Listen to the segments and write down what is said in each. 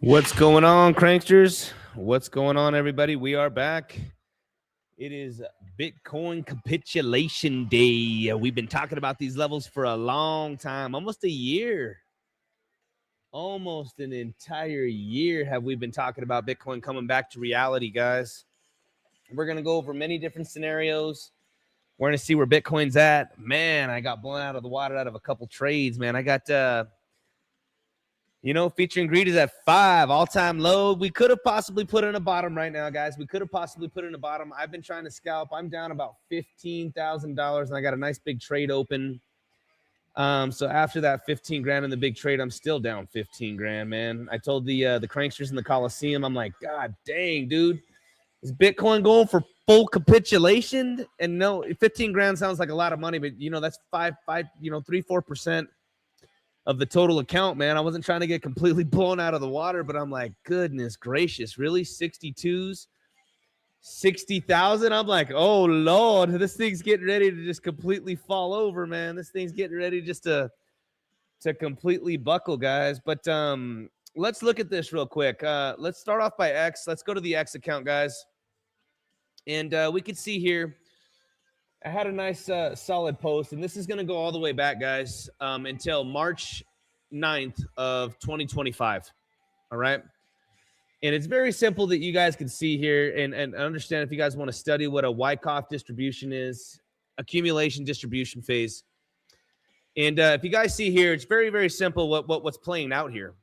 What's going on, Cranksters? What's going on, everybody? We are back. It is Bitcoin capitulation day. We've been talking about these levels for a long time, almost a year. Almost an entire year have we been talking about Bitcoin coming back to reality, guys. We're going to go over many different scenarios. We're going to see where Bitcoin's at. Man, I got blown out of the water out of a couple trades, man. I got... feature and greed is at 5, all-time low. We could have possibly put in a bottom right now, guys. We could have possibly put in a bottom. I've been trying to scalp. I'm down about $15,000, and I got a nice big trade open. So after that 15 grand in the big trade, I'm still down 15 grand, man. I told the cranksters in the Coliseum, I'm like, God dang, dude. Is Bitcoin going for full capitulation? And no, 15 grand sounds like a lot of money, but, that's 3-4% of the total account, man. I wasn't trying to get completely blown out of the water, but I'm like, goodness gracious, really? 62s, 60,000? I'm like, oh Lord, this thing's getting ready to just completely fall over, man. This thing's getting ready just to completely buckle, guys. But let's look at this real quick. Let's start off by X. Let's go to the X account, guys. And we can see here, I had a nice solid post, and this is going to go all the way back, guys, until March 9th of 2025. All right. And it's very simple that you guys can see here and understand if you guys want to study what a Wyckoff distribution is, accumulation distribution phase. And if you guys see here, it's very, very simple what's playing out here.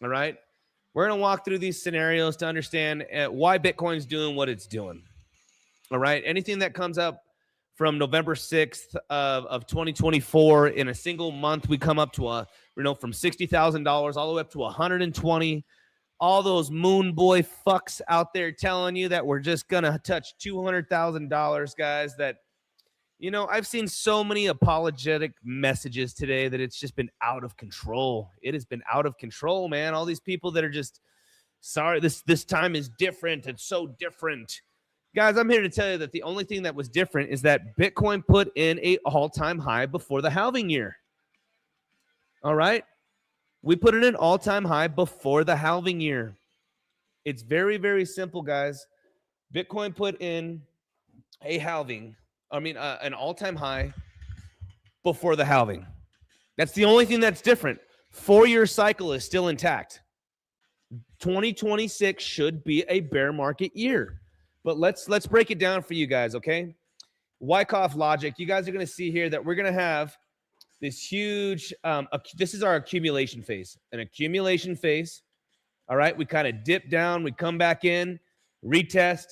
All right. We're going to walk through these scenarios to understand why Bitcoin's doing what it's doing. All right. Anything that comes up from November 6th of 2024 in a single month, we come up to from $60,000 all the way up to 120. All those moon boy fucks out there telling you that we're just going to touch $200,000, guys, that, I've seen so many apologetic messages today that it's just been out of control. It has been out of control, man. All these people that are just, sorry, this time is different. It's so different. Guys, I'm here to tell you that the only thing that was different is that Bitcoin put in an all-time high before the halving year. All right? We put in an all-time high before the halving year. It's very, very simple, guys. Bitcoin put in an all-time high before the halving. That's the only thing that's different. 4-year cycle is still intact. 2026 should be a bear market year. But let's break it down for you guys, okay? Wyckoff logic. You guys are going to see here that we're going to have this huge, this is our accumulation phase. An accumulation phase. All right, we kind of dip down, we come back in, retest,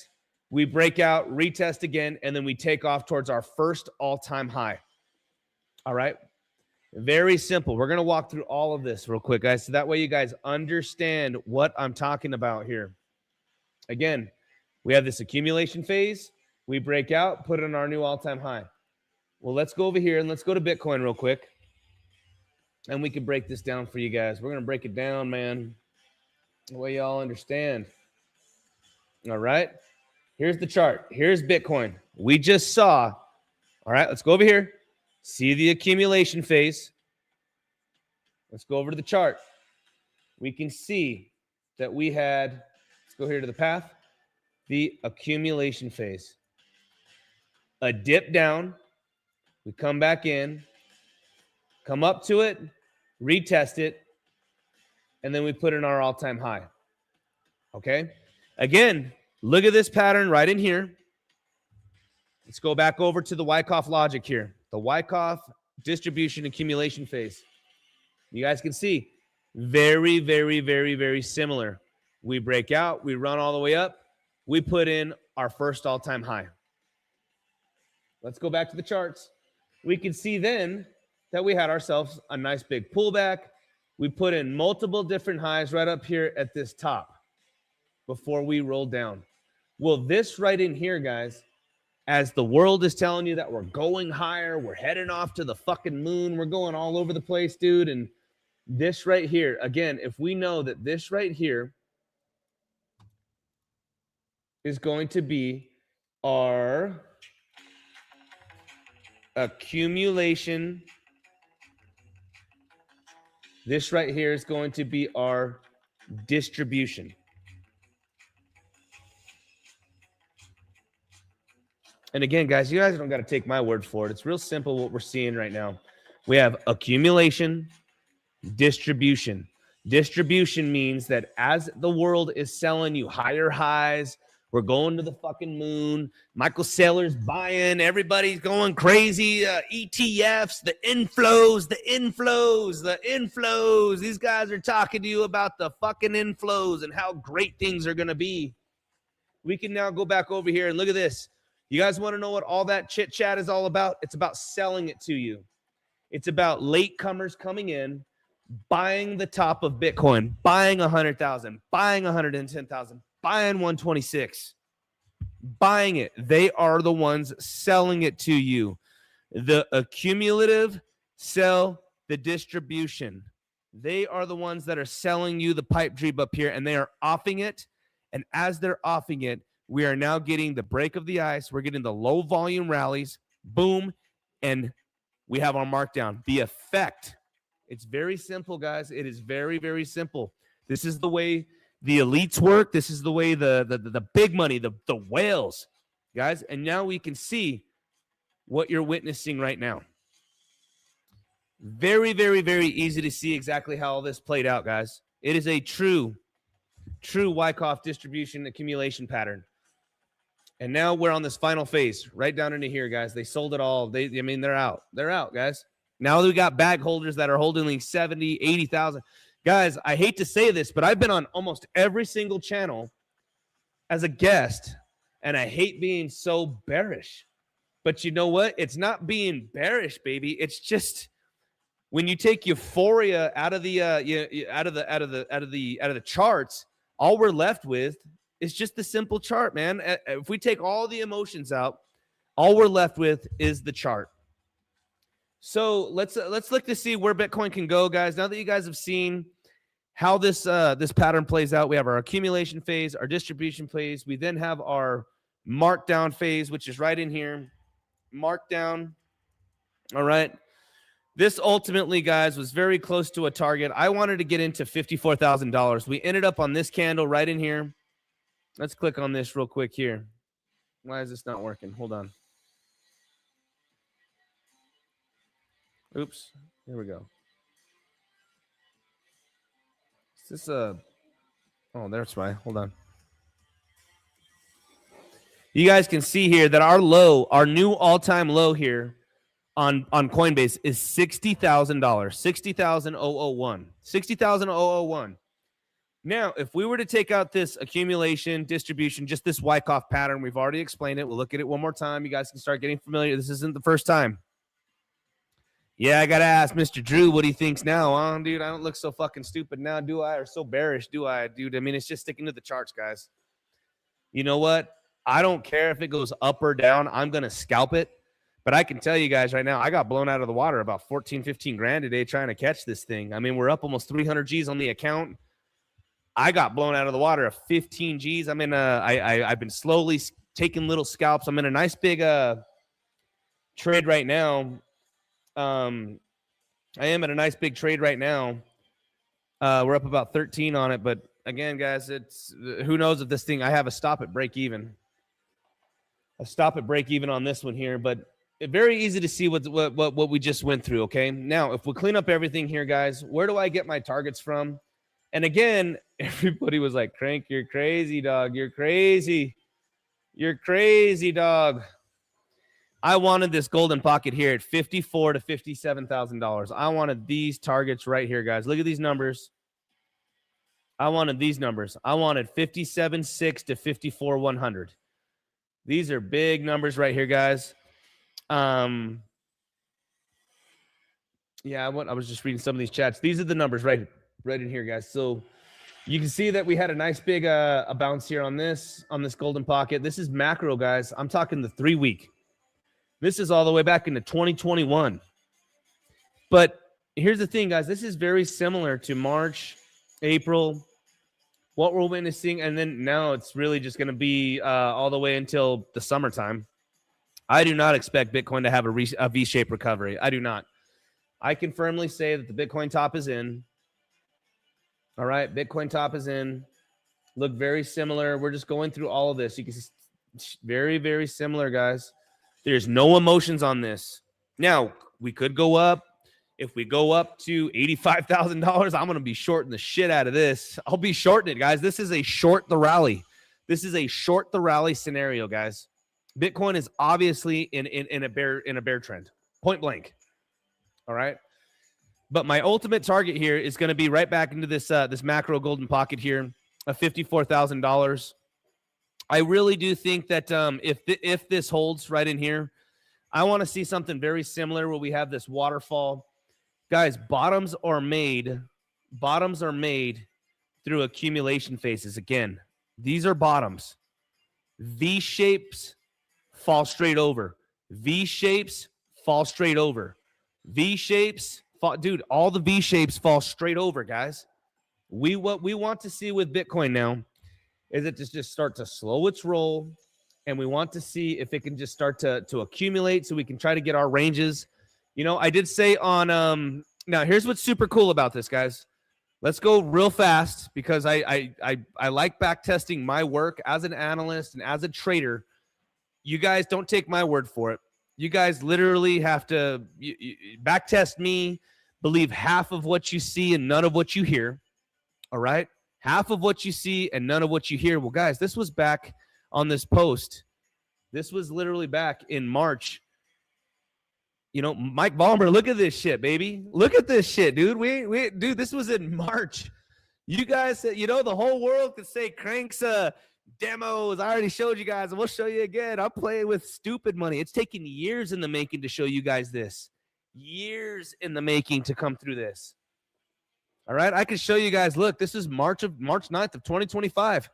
we break out, retest again, and then we take off towards our first all-time high. All right, very simple. We're going to walk through all of this real quick, guys, so that way you guys understand what I'm talking about here. Again, we have this accumulation phase. We break out, put in our new all-time high. Well, let's go over here and let's go to Bitcoin real quick. And we can break this down for you guys. We're going to break it down, man, the way y'all understand. All right. Here's the chart. Here's Bitcoin. We just saw. All right, let's go over here. See the accumulation phase. Let's go over to the chart. We can see that we had, let's go here to the path, the accumulation phase. A dip down. We come back in, come up to it, retest it, and then we put in our all-time high. Okay? Again, look at this pattern right in here. Let's go back over to the Wyckoff logic here. The Wyckoff distribution accumulation phase. You guys can see, very, very, very, very similar. We break out, we run all the way up, we put in our first all-time high. Let's go back to the charts. We can see then that we had ourselves a nice big pullback. We put in multiple different highs right up here at this top before we rolled down. Well, this right in here, guys, as the world is telling you that we're going higher, we're heading off to the fucking moon, we're going all over the place, dude. And this right here, again, if we know that this right here is going to be our accumulation. This right here is going to be our distribution. And again, guys, you guys don't got to take my word for it. It's real simple what we're seeing right now. We have accumulation, distribution. Distribution means that as the world is selling you higher highs, we're going to the fucking moon. Michael Saylor's buying. Everybody's going crazy. ETFs, the inflows. These guys are talking to you about the fucking inflows and how great things are going to be. We can now go back over here and look at this. You guys want to know what all that chit chat is all about? It's about selling it to you. It's about latecomers coming in, buying the top of Bitcoin, buying 100,000, buying 110,000. Buying 126, buying it. They are the ones selling it to you. The accumulative sell the distribution. They are the ones that are selling you the pipe dream up here, and they are offing it. And as they're offing it, we are now getting the break of the ice. We're getting the low volume rallies. Boom. And we have our markdown. The effect. It's very simple, guys. It is very, very simple. This is the way the elites work. This is the way the big money, the whales, guys. And now we can see what you're witnessing right now. Very, very, very easy to see exactly how all this played out, guys. It is a true Wyckoff distribution accumulation pattern. And now we're on this final phase, right down into here, guys. They sold it all. They're out. They're out, guys. Now we got bag holders that are holding like 70, 80,000. Guys, I hate to say this, but I've been on almost every single channel as a guest, and I hate being so bearish. But you know what? It's not being bearish, baby. It's just when you take euphoria out of the charts, all we're left with is just the simple chart, man. If we take all the emotions out, all we're left with is the chart. So let's look to see where Bitcoin can go, guys. Now that you guys have seen how this pattern plays out, we have our accumulation phase, our distribution phase. We then have our markdown phase, which is right in here. Markdown. All right. This ultimately, guys, was very close to a target. I wanted to get into $54,000. We ended up on this candle right in here. Let's click on this real quick here. Why is this not working? Hold on. Oops. Here we go. Is this a... Oh, that's why. Hold on. You guys can see here that our low, our new all-time low here on Coinbase is $60,000. $60,001. $60,001. Now, if we were to take out this accumulation, distribution, just this Wyckoff pattern, we've already explained it. We'll look at it one more time. You guys can start getting familiar. This isn't the first time. Yeah, I got to ask Mr. Drew what he thinks now. Oh, dude, I don't look so fucking stupid now, do I? Or so bearish, do I, dude? I mean, it's just sticking to the charts, guys. You know what? I don't care if it goes up or down. I'm going to scalp it. But I can tell you guys right now, I got blown out of the water about 14, 15 grand today trying to catch this thing. I mean, we're up almost 300 G's on the account. I got blown out of the water of 15 G's. I'm in I've been slowly taking little scalps. I'm in a nice big trade right now. I am at a nice big trade right now. We're up about 13 on it. But again, guys, it's who knows if this thing, I have a stop at break even. A stop at break even on this one here. But very easy to see what we just went through, okay? Now, if we clean up everything here, guys, where do I get my targets from? And again, everybody was like, Crank, you're crazy, dog. You're crazy. You're crazy, dog. I wanted this golden pocket here at $54,000 to $57,000. I wanted these targets right here, guys. Look at these numbers. I wanted these numbers. I wanted 57.6 to 54,100. These are big numbers right here, guys. Yeah, I was just reading some of these chats. These are the numbers right in here, guys. So you can see that we had a nice big a bounce here on this golden pocket. This is macro, guys. I'm talking the 3-week. This is all the way back into 2021. But here's the thing, guys. This is very similar to March, April, what we're witnessing, and then now it's really just going to be all the way until the summertime. I do not expect Bitcoin to have a V-shaped recovery. I do not. I can firmly say that the Bitcoin top is in. All right, Bitcoin top is in. Look very similar. We're just going through all of this. You can see very, very similar, guys. There's no emotions on this. Now, we could go up. If we go up to $85,000, I'm going to be shorting the shit out of this. I'll be shorting it, guys. This is a short the rally. This is a short the rally scenario, guys. Bitcoin is obviously in a bear trend, point blank. All right. But my ultimate target here is going to be right back into this macro golden pocket here of $54,000. I really do think that if this holds right in here, I want to see something very similar where we have this waterfall. Guys, bottoms are made through accumulation phases. Again, these are bottoms. V shapes fall straight over. V shapes fall straight over. V shapes fall, dude, all the V shapes fall straight over, guys. What we want to see with Bitcoin now is it just start to slow its roll, and we want to see if it can just start to accumulate so we can try to get our ranges. You know, I did say on now here's what's super cool about this, guys. Let's go real fast because I like back testing my work as an analyst and as a trader. You guys don't take my word for it. You guys literally have to back test me. believe half of what you see and none of what you hear. All right? Half of what you see and none of what you hear. Well, guys, this was back on this post. This was literally back in March. You know, Mike Ballmer, look at this shit, baby. Look at this shit, dude. Dude, this was in March. You guys, you know, the whole world could say Crank's demos. I already showed you guys, and we'll show you again. I'm playing with stupid money. It's taken years in the making to show you guys this. Years in the making to come through this. All right, I can show you guys. Look, this is March 9th of 2025.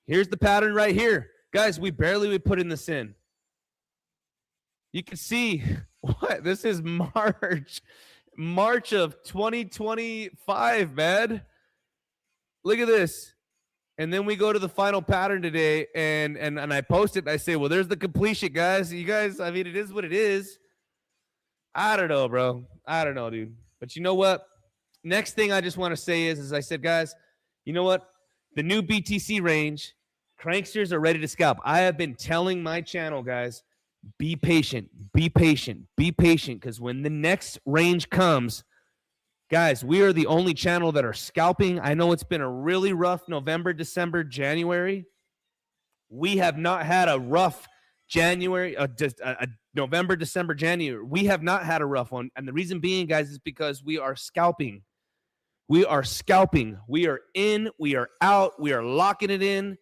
Here's the pattern right here. Guys, we barely put in this in. You can see what this is March of 2025, man. Look at this. And then we go to the final pattern today, and I post it, and I say, well, there's the completion, guys. You guys, I mean, it is what it is. I don't know, bro. I don't know, dude. But you know what? Next thing I just want to say is, as I said, guys, you know what? The new BTC range, Cranksters are ready to scalp. I have been telling my channel, guys, be patient, be patient, be patient, because when the next range comes, guys, we are the only channel that are scalping. I know it's been a really rough November, December, January. We have not had a rough January, November, December, January. We have not had a rough one. And the reason being, guys, is because we are scalping. We are scalping. We are in, we are out, we are locking it in.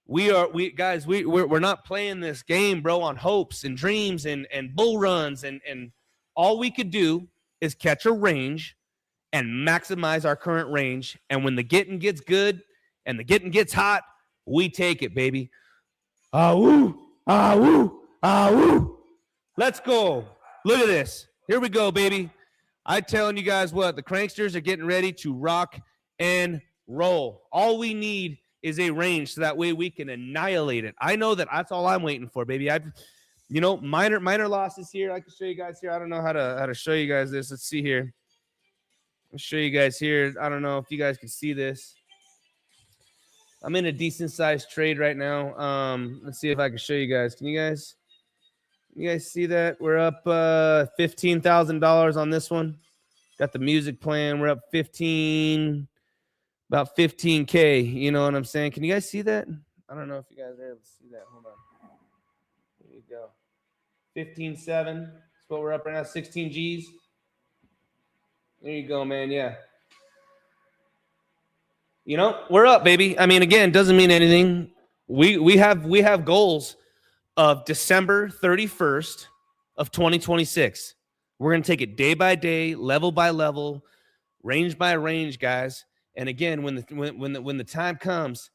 We're not playing this game, bro, on hopes and dreams and bull runs, and all we could do is catch a range and maximize our current range. And when the getting gets good and the getting gets hot, we take it, baby. Ah woo, ah woo, ah woo. Let's go. Look at this. Here we go, baby. I'm telling you guys what, the Cranksters are getting ready to rock and roll. All we need is a range so that way we can annihilate it. I know that's all I'm waiting for, baby. You know, minor losses here. I can show you guys here. I don't know how to show you guys this. Let's see here. I'll show you guys here. I don't know if you guys can see this. I'm in a decent sized trade right now. Let's see if I can show you guys. Can you guys see that? We're up $15,000 on this one. Got the music playing. We're up about 15K. You know what I'm saying? Can you guys see that? I don't know if you guys are able to see that. Hold on. There you go. 15.7. That's what we're up right now. 16 G's. There you go, man. Yeah. You know, we're up, baby. I mean, again, doesn't mean anything. We have goals of December 31st of 2026. We're going to take it day by day, level by level, range by range, guys. And again, when the time comes,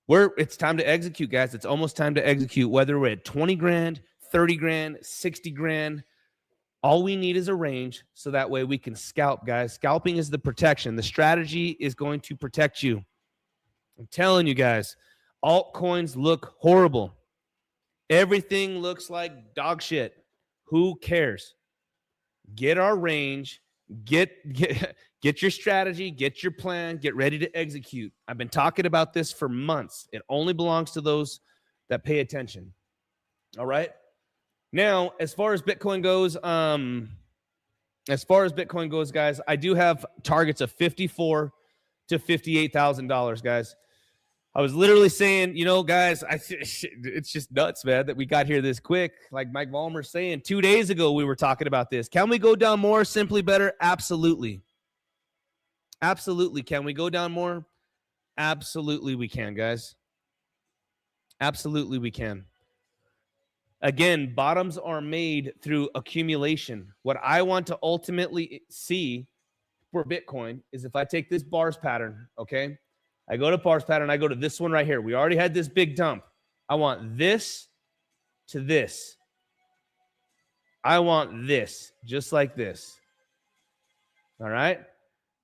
it's time to execute, guys. It's almost time to execute. Whether we're at 20 grand, 30 grand, 60 grand, all we need is a range so that way we can scalp, guys. Scalping is the protection. The strategy is going to protect you. I'm telling you guys, altcoins look horrible. Everything looks like dog shit. Who cares? Get our range. Get your strategy. Get your plan. Get ready to execute. I've been talking about this for months. It only belongs to those that pay attention. All right. Now, as far as Bitcoin goes, guys, I do have targets of $54,000 to $58,000, guys. I was literally saying, you know, guys, it's just nuts, man, that we got here this quick. Like Mike Ballmer's saying, 2 days ago we were talking about this. Can we go down more? Simply better? Absolutely. Absolutely. Can we go down more? Absolutely we can, guys. Absolutely we can. Again, bottoms are made through accumulation. What I want to ultimately see for Bitcoin is if I take this bars pattern, okay? I go to bars pattern, I go to this one right here. We already had this big dump. I want this to this. I want this, just like this. All right?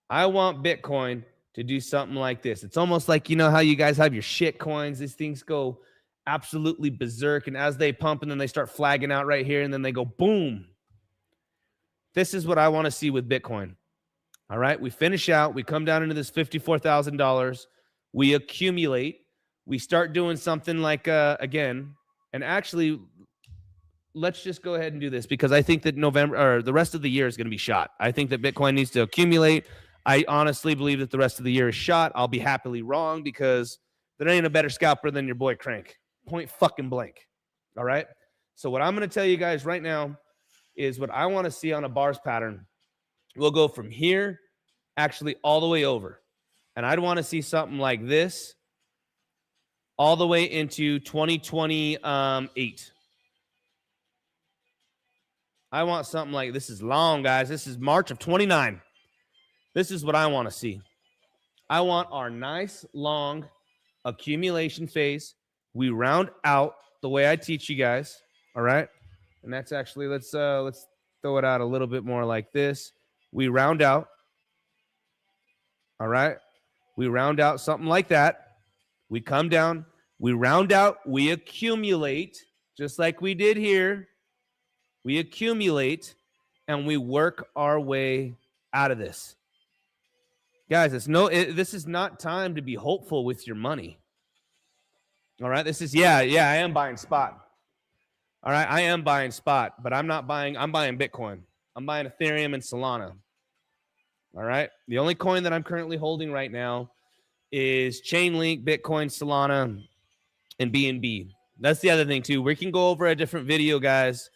I want Bitcoin to do something like this. It's almost like, you know how you guys have your shit coins. These things go absolutely berserk, and as they pump and then they start flagging out right here and then they go boom. This is what I want to see with Bitcoin. All right, we finish out, we come down into this $54,000, we accumulate, we start doing something like again, and actually let's just go ahead and do this because I think that November or the rest of the year is going to be shot. I think that Bitcoin needs to accumulate. I honestly believe that the rest of the year is shot. I'll be happily wrong because there ain't a better scalper than your boy Crank. Point fucking blank. All right. So what I'm going to tell you guys right now is what I want to see on a bars pattern. We'll go from here actually all the way over. And I'd want to see something like this all the way into 2028. I want something like this. Is long, guys. This is March of 29. This is what I want to see. I want our nice long accumulation phase. We round out the way I teach you guys. All right. And that's actually, let's throw it out a little bit more like this. We round out. All right. We round out something like that. We come down. We round out. We accumulate just like we did here. We accumulate and we work our way out of this. Guys, this is not time to be hopeful with your money. All right. This is, I am buying spot. All right. I am buying spot, but I'm buying Bitcoin. I'm buying Ethereum and Solana. All right. The only coin that I'm currently holding right now is Chainlink, Bitcoin, Solana, and BNB. That's the other thing too. We can go over a different video, guys,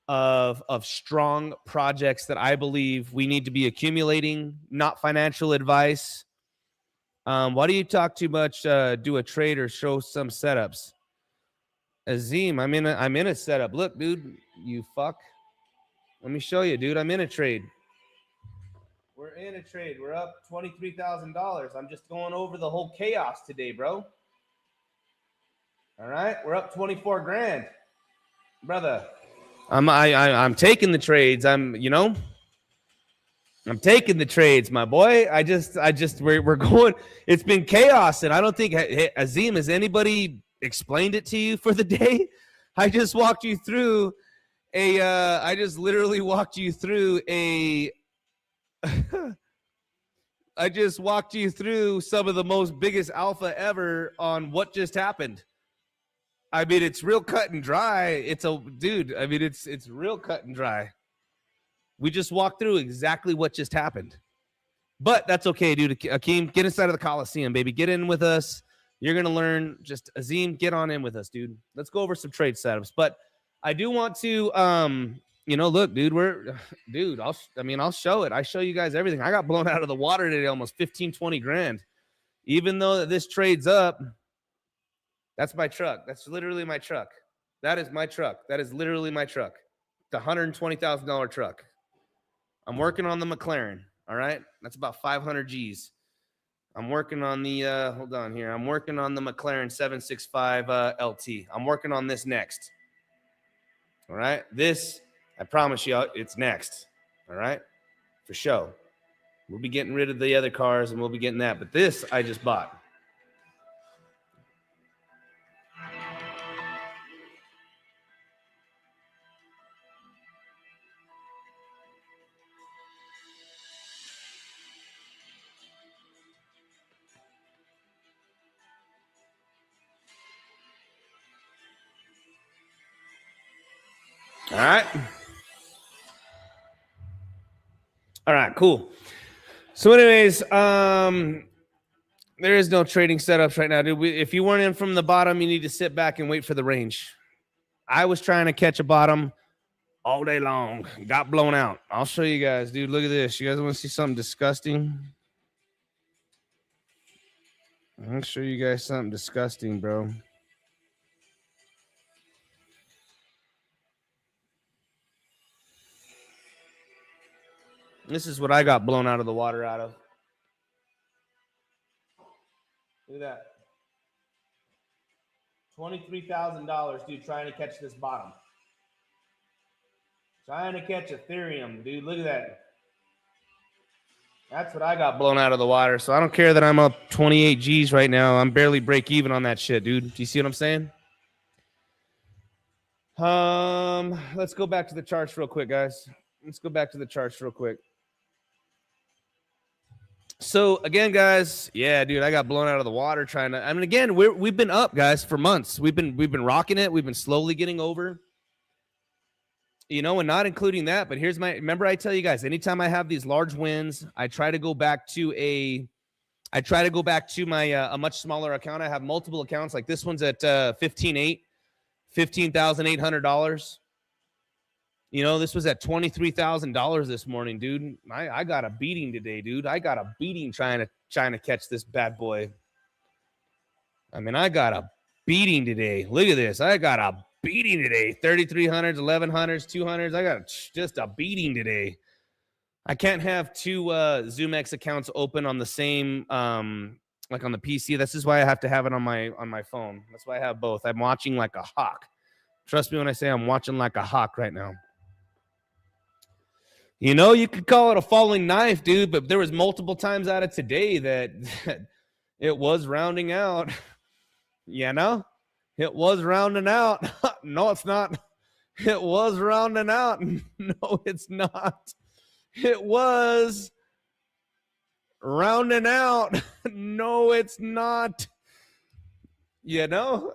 of strong projects that I believe we need to be accumulating, not financial advice. Why do you talk too much? Do a trade or show some setups. Azim, I'm in a setup. Look, dude, you fuck. Let me show you, dude. I'm in a trade. We're in a trade. We're up $23,000. I'm just going over the whole chaos today, bro. All right, we're up 24 grand, brother. I'm taking the trades. I'm taking the trades, my boy. We're going. It's been chaos, and I don't think, hey, Azim, has anybody explained it to you for the day? I just walked you through I just literally walked you through I just walked you through some of the most biggest alpha ever on what just happened. I mean, it's real cut and dry. It's real cut and dry. We just walked through exactly what just happened. But that's okay, dude. Akeem, get inside of the Coliseum, baby. Get in with us. You're going to learn. Just Azim, get on in with us, dude. Let's go over some trade setups. But I do want to, look, dude, I'll show it. I show you guys everything. I got blown out of the water today, almost 15, 20 grand. Even though this trade's up, that's my truck. That's literally my truck. That is my truck. That is literally my truck. The $120,000 truck. I'm working on the McLaren. All right. That's about 500 G's. I'm working on the, hold on here. I'm working on the McLaren 765 LT. I'm working on this next. All right. This, I promise you, it's next. All right. For sure. We'll be getting rid of the other cars and we'll be getting that. But this I just bought. All right. All right, cool. So anyways, there is no trading setups right now, dude. If you weren't in from the bottom, you need to sit back and wait for the range. I was trying to catch a bottom all day long. Got blown out. I'll show you guys, dude. Look at this. You guys want to see something disgusting? I'll show you guys something disgusting, bro. This is what I got blown out of the water out of. Look at that. $23,000, dude, trying to catch this bottom. Trying to catch Ethereum, dude. Look at that. That's what I got blown out of the water. So I don't care that I'm up 28 G's right now. I'm barely break even on that shit, dude. Do you see what I'm saying? Let's go back to the charts real quick, guys. Let's go back to the charts real quick. So again, guys, yeah, dude, I got blown out of the water trying to. I mean, again, we've been up, guys, for months. We've been rocking it. We've been slowly getting over. You know, and not including that, but here's my, remember I tell you guys, anytime I have these large wins, I try to go back to my a much smaller account. I have multiple accounts. Like this one's at $15,800. You know, this was at $23,000 this morning, dude. I got a beating today, dude. I got a beating trying to catch this bad boy. I mean, I got a beating today. Look at this. I got a beating today. 3,300s, 1,100s, 200s. I got just a beating today. I can't have two zoomex accounts open on the same like on the PC. This is why I have to have it on my phone. That's why I have both. I'm watching like a hawk. Trust me when I say I'm watching like a hawk right now. You know, you could call it a falling knife, dude, but there was multiple times out of today that it was rounding out. You know, it was rounding out. No, it's not. It was rounding out. No, it's not. It was rounding out. No, it's not. You know,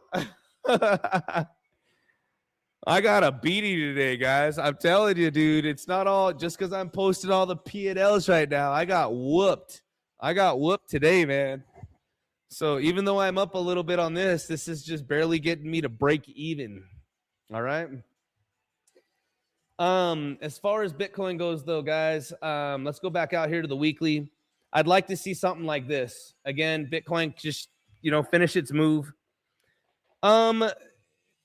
I got a beating today, guys. I'm telling you, dude, it's not all just because I'm posting all the P&Ls right now. I got whooped. I got whooped today, man. So even though I'm up a little bit on this is just barely getting me to break even. All right. As far as Bitcoin goes, though, guys, let's go back out here to the weekly. I'd like to see something like this. Again, Bitcoin just, you know, finish its move.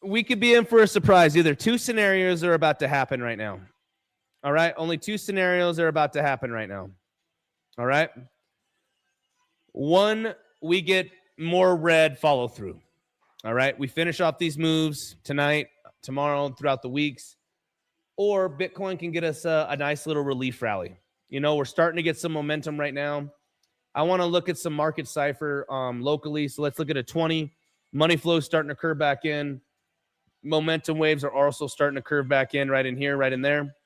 We could be in for a surprise. Either two scenarios are about to happen right now. All right. Only two scenarios are about to happen right now. All right. One, we get more red follow through. All right. We finish off these moves tonight, tomorrow, throughout the weeks, or Bitcoin can get us a nice little relief rally. You know, we're starting to get some momentum right now. I want to look at some market cipher locally. So let's look at a 20. Money flow starting to curve back in. Momentum waves are also starting to curve back in right in here, right in there.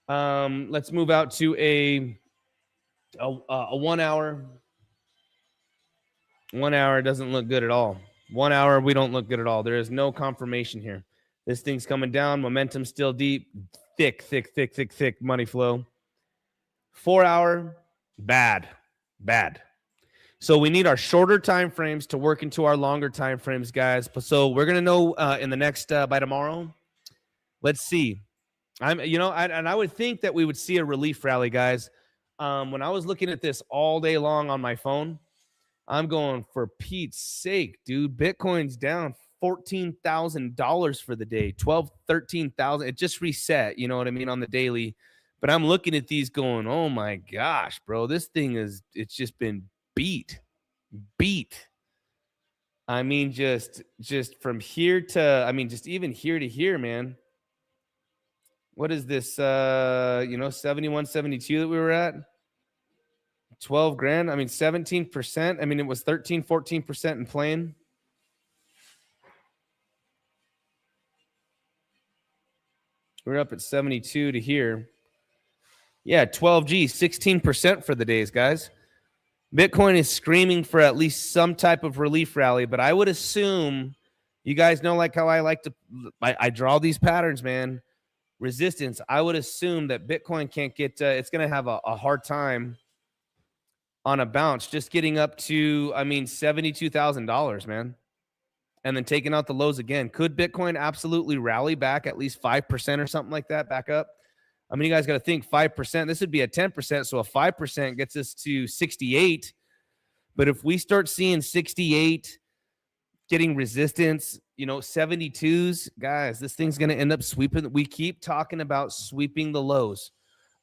Let's move out to a 1 hour. 1 hour doesn't look good at all. 1 hour, we don't look good at all. There is no confirmation here. This thing's coming down. Momentum still deep. Thick money flow. 4 hour, bad. So we need our shorter time frames to work into our longer time frames, guys. So we're gonna know in the next by tomorrow. Let's see. I would think that we would see a relief rally, guys. When I was looking at this all day long on my phone, I'm going, for Pete's sake, dude. Bitcoin's down $14,000 for the day, 13,000. It just reset, you know what I mean, on the daily. But I'm looking at these going, oh my gosh, bro, this thing it's just been beat. I mean, just from here to, I mean, just even here to here, man. What is this? 71, 72 that we were at? 12 grand. I mean, 17%. I mean, it was 13, 14% in playing. We're up at 72 to here. Yeah, 12G, 16% for the days, guys. Bitcoin is screaming for at least some type of relief rally, but I would assume, you guys know like how I like to, I draw these patterns, man. Resistance. I would assume that Bitcoin can't get, it's going to have a hard time on a bounce, just getting up to, I mean, $72,000, man. And then taking out the lows again. Could Bitcoin absolutely rally back at least 5% or something like that back up? I mean, you guys got to think 5%. This would be a 10%. So a 5% gets us to 68. But if we start seeing 68 getting resistance, 72s, guys, this thing's going to end up sweeping. We keep talking about sweeping the lows.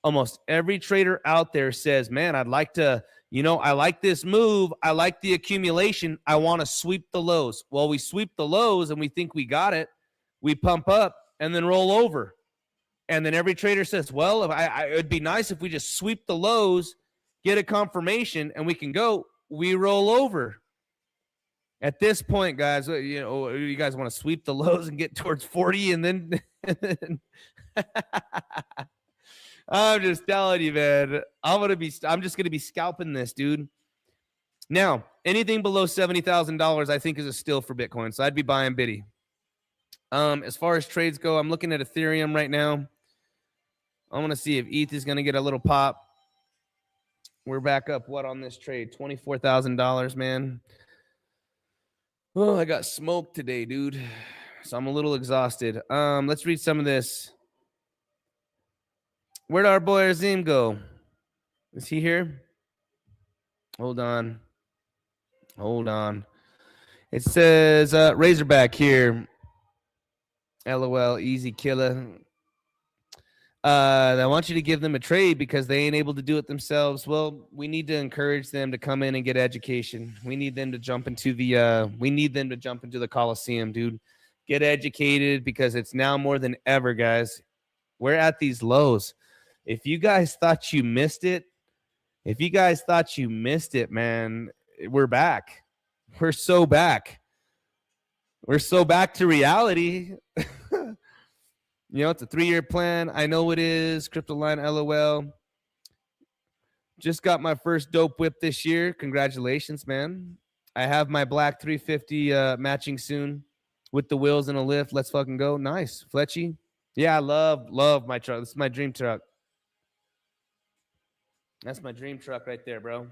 Almost every trader out there says, man, I'd like to, I like this move. I like the accumulation. I want to sweep the lows. Well, we sweep the lows and we think we got it. We pump up and then roll over. And then every trader says, well, it'd be nice if we just sweep the lows, get a confirmation, and we can go. We roll over. At this point, guys, you guys want to sweep the lows and get towards 40 and then I'm just telling you, man. I'm just gonna be scalping this, dude. Now, anything below $70,000, I think, is a steal for Bitcoin. So I'd be buying Biddy. As far as trades go, I'm looking at Ethereum right now. I want to see if ETH is going to get a little pop. We're back up what on this trade? $24,000, man. Oh, I got smoked today, dude. So I'm a little exhausted. Let's read some of this. Where'd our boy Azim go? Is he here? Hold on. It says Razorback here. LOL, easy killer. I want you to give them a trade because they ain't able to do it themselves. Well, we need to encourage them to come in and get education. We need them to jump into the Coliseum, dude. Get educated because it's now more than ever, guys. We're at these lows. If you guys thought you missed it, man, we're back. We're so back. We're so back to reality. You know, it's a 3-year plan. I know it is. Cryptoline, LOL. Just got my first dope whip this year. Congratulations, man. I have my black 350 matching soon with the wheels and a lift. Let's fucking go. Nice. Fletchy. Yeah, I love my truck. This is my dream truck. That's my dream truck right there, bro.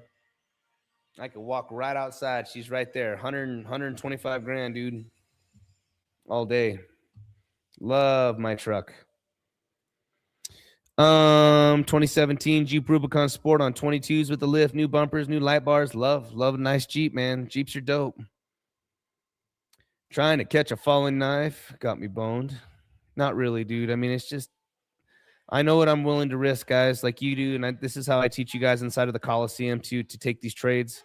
I could walk right outside. She's right there. 125 grand, dude. All day. Love my truck. 2017 Jeep Rubicon Sport on 22s with the lift, new bumpers, new light bars. Love a nice Jeep, man. Jeeps are dope. Trying to catch a falling knife. Got me boned. Not really, dude. I mean, it's just, I know what I'm willing to risk, guys, like you do. And this is how I teach you guys inside of the Coliseum to take these trades.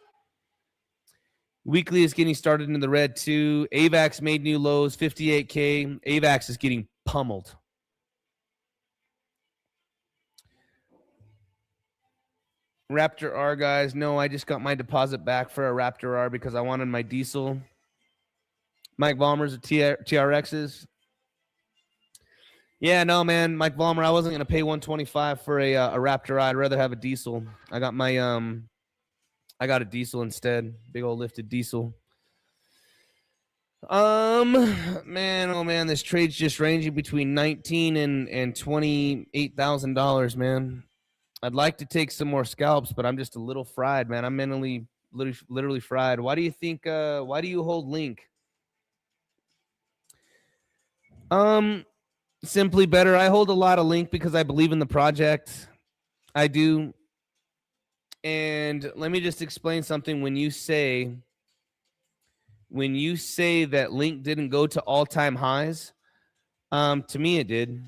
Weekly is getting started in the red too. AVAX made new lows, 58K. AVAX is getting pummeled. Raptor R, guys. No, I just got my deposit back for a Raptor R because I wanted my diesel. Mike Vollmer's TRXs. Yeah, no, man. Mike Vollmer, I wasn't going to pay $125 for a Raptor R. I'd rather have a diesel. I got my I got a diesel instead. Big old lifted diesel. Man, oh man, this trade's just ranging between $19,000 and $28,000, man. I'd like to take some more scalps, but I'm just a little fried, man. I'm mentally literally fried. Why do you think why do you hold Link? Simply better. I hold a lot of Link because I believe in the project. I do. And let me just explain something. When you say that Link didn't go to all-time highs, to me it did.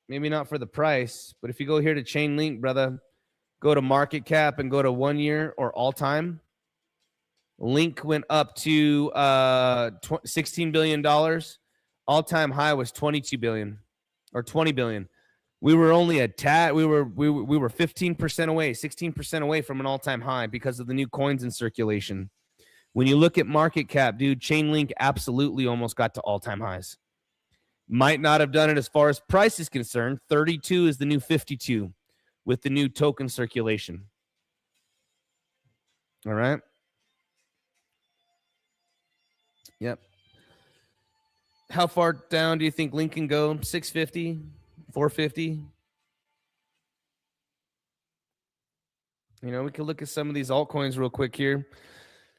Maybe not for the price, but if you go here to Chain Link, brother, go to market cap and go to 1 year or all-time, Link went up to $16 billion. All-time high was $22 billion or $20 billion. We were only a tad. We were 15% away, 16% away from an all-time high because of the new coins in circulation. When you look at market cap, dude, Chainlink absolutely almost got to all-time highs. Might not have done it as far as price is concerned. 32 is the new 52 with the new token circulation. All right. Yep. How far down do you think Link can go? 650? 450? You know, we could look at some of these altcoins real quick here.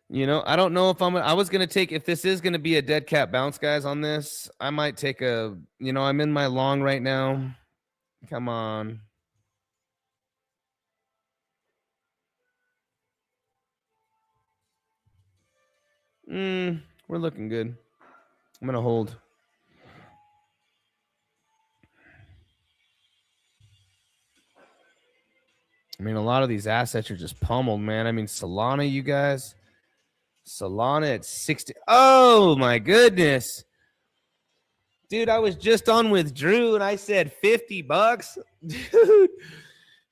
You know, I don't know if I was going to take, if this is going to be a dead cat bounce, guys, on this, I might take a, you know, I'm in my long right now. Come on. We're looking good. I'm going to hold. I mean, a lot of these assets are just pummeled, man. I mean, Solana, you guys. Solana at 60. Oh, my goodness. Dude, I was just on with Drew, and I said $50. Dude,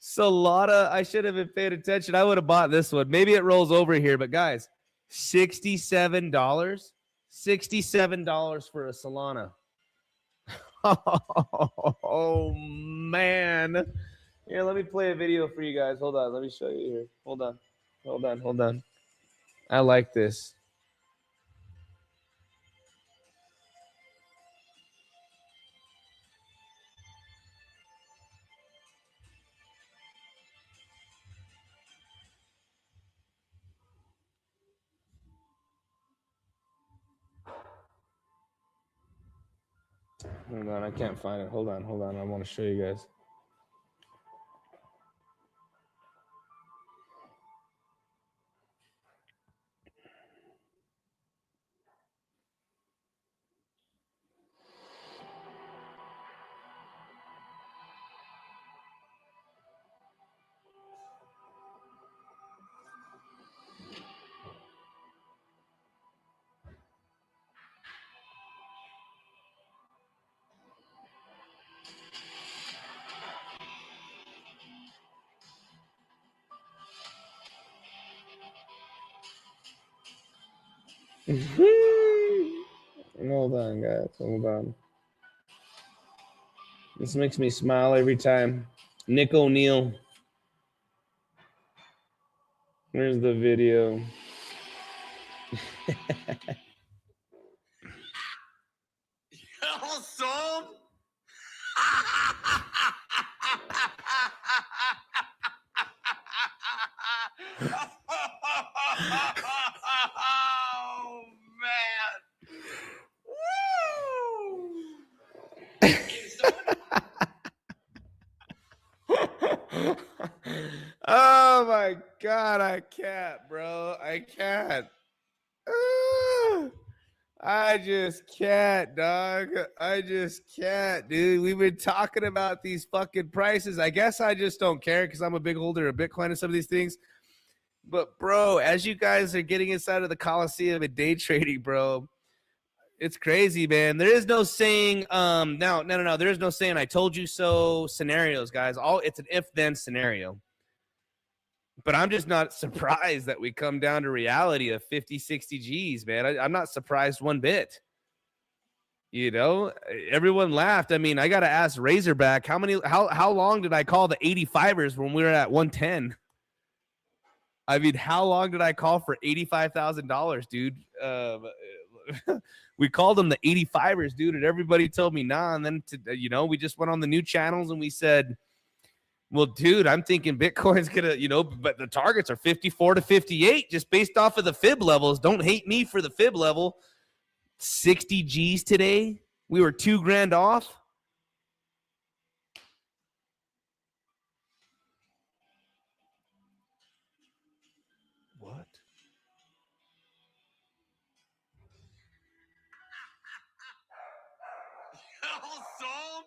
Solana, I should have been paying attention. I would have bought this one. Maybe it rolls over here, but guys, $67. $67 for a Solana. Oh, man. Here, let me play a video for you guys. Hold on. Let me show you here. Hold on. I like this. Hold on, I can't find it. Hold on. I want to show you guys. Hold on, guys. Hold on. This makes me smile every time. Nick O'Neill. Where's the video? Son. Oh man! Woo! Oh my God, I can't, bro. I can't. I just can't, dog. I just can't, dude. We've been talking about these fucking prices. I guess I just don't care because I'm a big holder of Bitcoin and some of these things. But, bro, as you guys are getting inside of the Coliseum and day trading, bro, it's crazy, man. There is no saying, no. There is no saying I told you so scenarios, guys. It's an if-then scenario. But I'm just not surprised that we come down to reality of 50, 60 G's, man. I'm not surprised one bit. You know, everyone laughed. I mean, I got to ask Razorback, how long did I call the 85ers when we were at 110? I mean, how long did I call for $85,000, dude? We called them the 85ers, dude, and everybody told me nah. And then, we just went on the new channels and we said, well, dude, I'm thinking Bitcoin's going to, but the targets are 54 to 58 just based off of the fib levels. Don't hate me for the fib level. 60 G's today. We were $2,000 off. What? Son.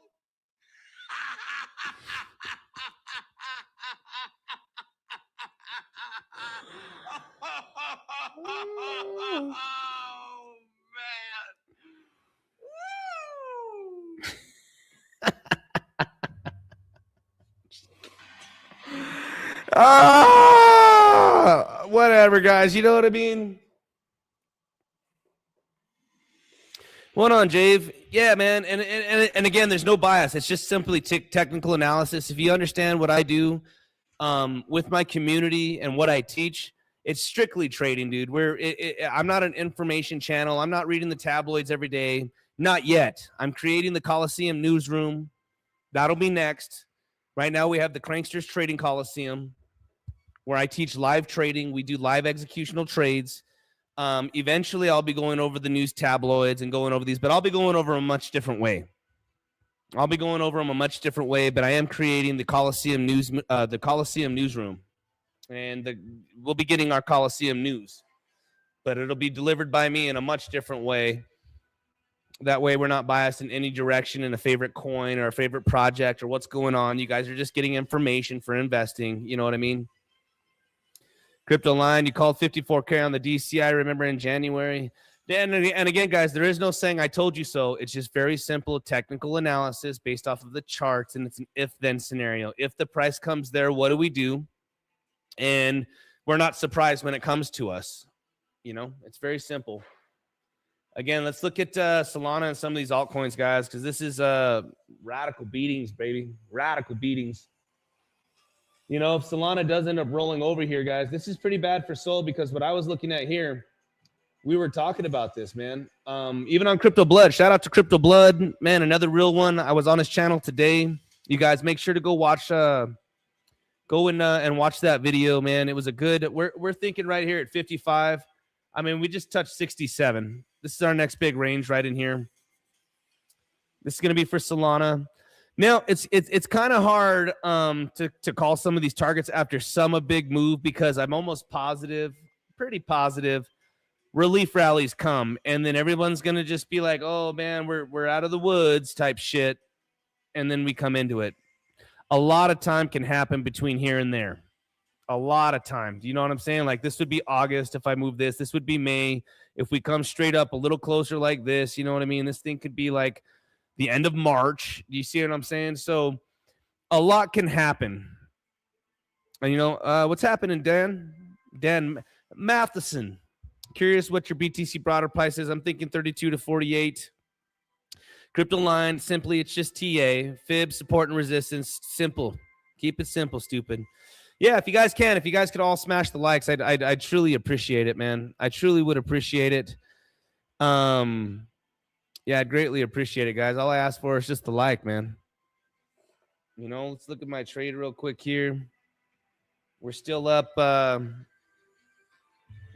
Oh man! Woo! Whatever, guys. You know what I mean? Hold on, Jave. Yeah, man. And again, there's no bias. It's just simply technical analysis. If you understand what I do with my community and what I teach, it's strictly trading, dude. I'm not an information channel. I'm not reading the tabloids every day. Not yet. I'm creating the Coliseum newsroom. That'll be next. Right now, we have the Cranksters Trading Coliseum, where I teach live trading. We do live executional trades. Eventually, I'll be going over the news tabloids and going over these, but I'll be going over them a much different way. But I am creating the Coliseum newsroom, and we'll be getting our Coliseum news, but it'll be delivered by me in a much different way. That way, we're not biased in any direction in a favorite coin or a favorite project or what's going on. You guys are just getting information for investing. You know what I mean? Crypto Line, you called 54K on the DC, I remember, in January. And again, guys, there is no saying I told you so. It's just very simple technical analysis based off of the charts, and it's an if-then scenario. If the price comes there, what do we do? And we're not surprised when it comes to us. It's very simple. Again, let's look at Solana and some of these altcoins, guys, because this is radical beatings, baby. Radical beatings. If Solana does end up rolling over here, guys, this is pretty bad for Sol, because what I was looking at here, we were talking about this, man. Even on Crypto Blood, shout out to Crypto Blood, man, another real one. I was on his channel today. You guys make sure to go watch, and watch that video, man. It was a good. We're thinking right here at 55. I mean, we just touched 67. This is our next big range right in here. This is going to be for Solana. Now, it's kind of hard to call some of these targets after a big move, because I'm almost positive, pretty positive, relief rallies come, and then everyone's going to just be like, oh, man, we're out of the woods type shit, and then we come into it. A lot of time can happen between here and there. A lot of time. Do you know what I'm saying? Like, this would be August if I move this. This would be May. If we come straight up a little closer like this, you know what I mean? This thing could be like the end of March. Do you see what I'm saying? So a lot can happen. And, you know, what's happening, Dan? Dan Matheson. Curious what your BTC broader price is. I'm thinking 32 to 48. Crypto line, simply, it's just TA. Fib, support, and resistance. Simple. Keep it simple, stupid. Yeah, if you guys could all smash the likes, I'd truly appreciate it, man. I truly would appreciate it. Yeah, I'd greatly appreciate it, guys. All I ask for is just the like, man. You know, let's look at my trade real quick here. We're still up,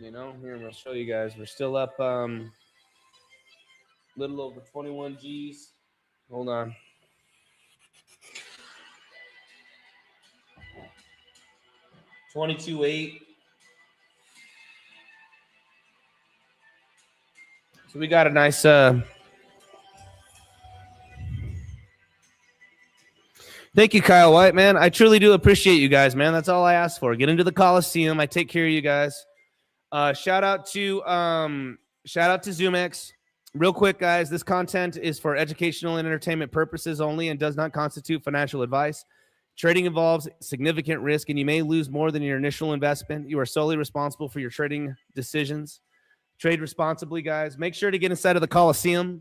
you know, here, I'll show you guys. We're still up little over 21 G's. Hold on. $22.8. So we got a nice thank you, Kyle White, man. I truly do appreciate you guys, man. That's all I ask for. Get into the Coliseum. I take care of you guys. Shout out to zoomex. Real quick, guys, this content is for educational and entertainment purposes only and does not constitute financial advice. Trading involves significant risk, and you may lose more than your initial investment. You are solely responsible for your trading decisions. Trade responsibly, guys. Make sure to get inside of the Coliseum.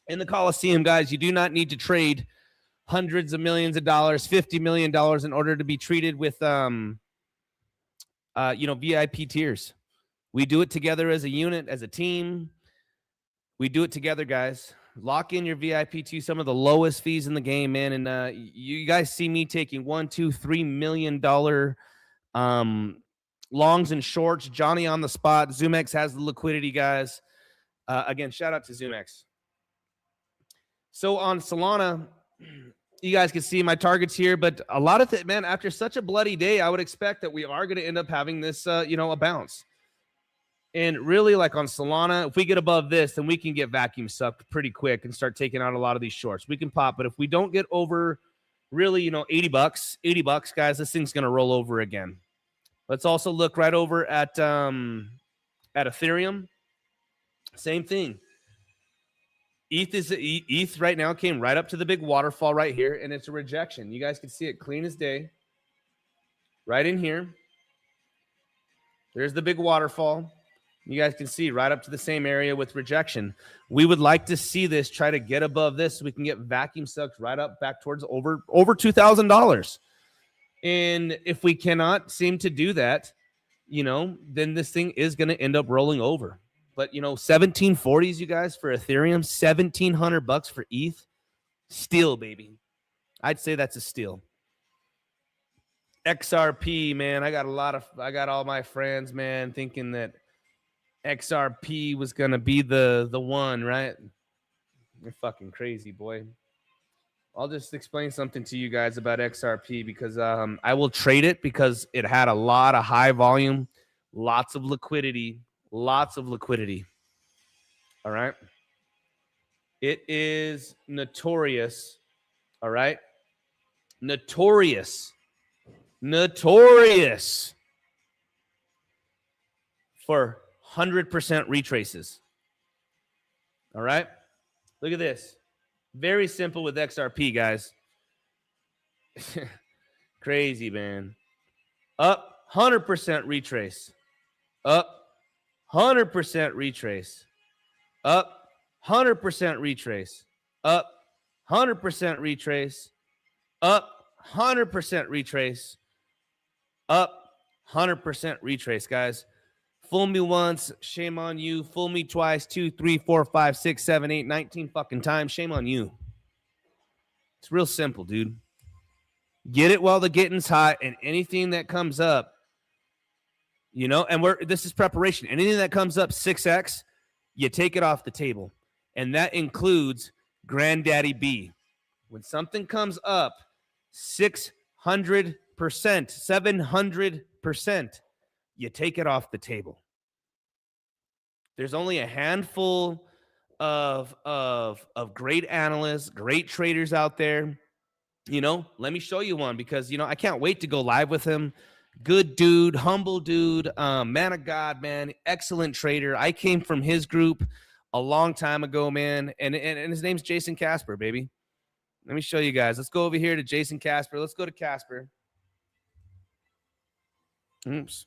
In the Coliseum, guys, you do not need to trade hundreds of millions of dollars, $50 million in order to be treated with, VIP tiers. We do it together as a unit, as a team. We do it together, guys. Lock in your VIP to some of the lowest fees in the game, man. And you guys see me taking $1, $2, $3 million longs and shorts. Johnny on the spot. zoomex has the liquidity, guys. Again, shout out to zoomex. So on Solana, you guys can see my targets here, but a lot of it, man, after such a bloody day, I would expect that we are going to end up having this, a bounce. And really, like on Solana, if we get above this, then we can get vacuum sucked pretty quick and start taking out a lot of these shorts. We can pop, but if we don't get over really, $80, guys, this thing's going to roll over again. Let's also look right over at Ethereum. Same thing. ETH right now came right up to the big waterfall right here, and it's a rejection. You guys can see it clean as day. Right in here. There's the big waterfall. You guys can see right up to the same area with rejection. We would like to see this try to get above this so we can get vacuum sucked right up back towards over $2,000. And if we cannot seem to do that, then this thing is going to end up rolling over. But, 1740s, you guys, for Ethereum, $1,700 for ETH. Steal, baby. I'd say that's a steal. XRP, man. I got all my friends, man, thinking that XRP was going to be the one, right? You're fucking crazy, boy. I'll just explain something to you guys about XRP because I will trade it because it had a lot of high volume, lots of liquidity. All right. It is notorious. All right. Notorious for 100% retraces. All right. Look at this. Very simple with XRP, guys. Crazy, man. Up 100% retrace. Up 100% retrace. Up 100% retrace. Up 100% retrace. Up 100% retrace. Up 100% retrace, guys. Fool me once, shame on you. Fool me twice, 2, 3, 4, 5, 6, 7, 8, 19 fucking times. Shame on you. It's real simple, dude. Get it while the getting's hot, and anything that comes up, and this is preparation. Anything that comes up 6x, you take it off the table. And that includes Granddaddy B. When something comes up 600%, 700%, you take it off the table. There's only a handful of great analysts, great traders out there. You know, let me show you one because, you know, I can't wait to go live with him. Good dude, humble dude, man of God, man, excellent trader. I came from his group a long time ago, man, and his name's Jason Casper, baby. Let me show you guys. Let's go over here to Jason Casper. Let's go to Casper. Oops.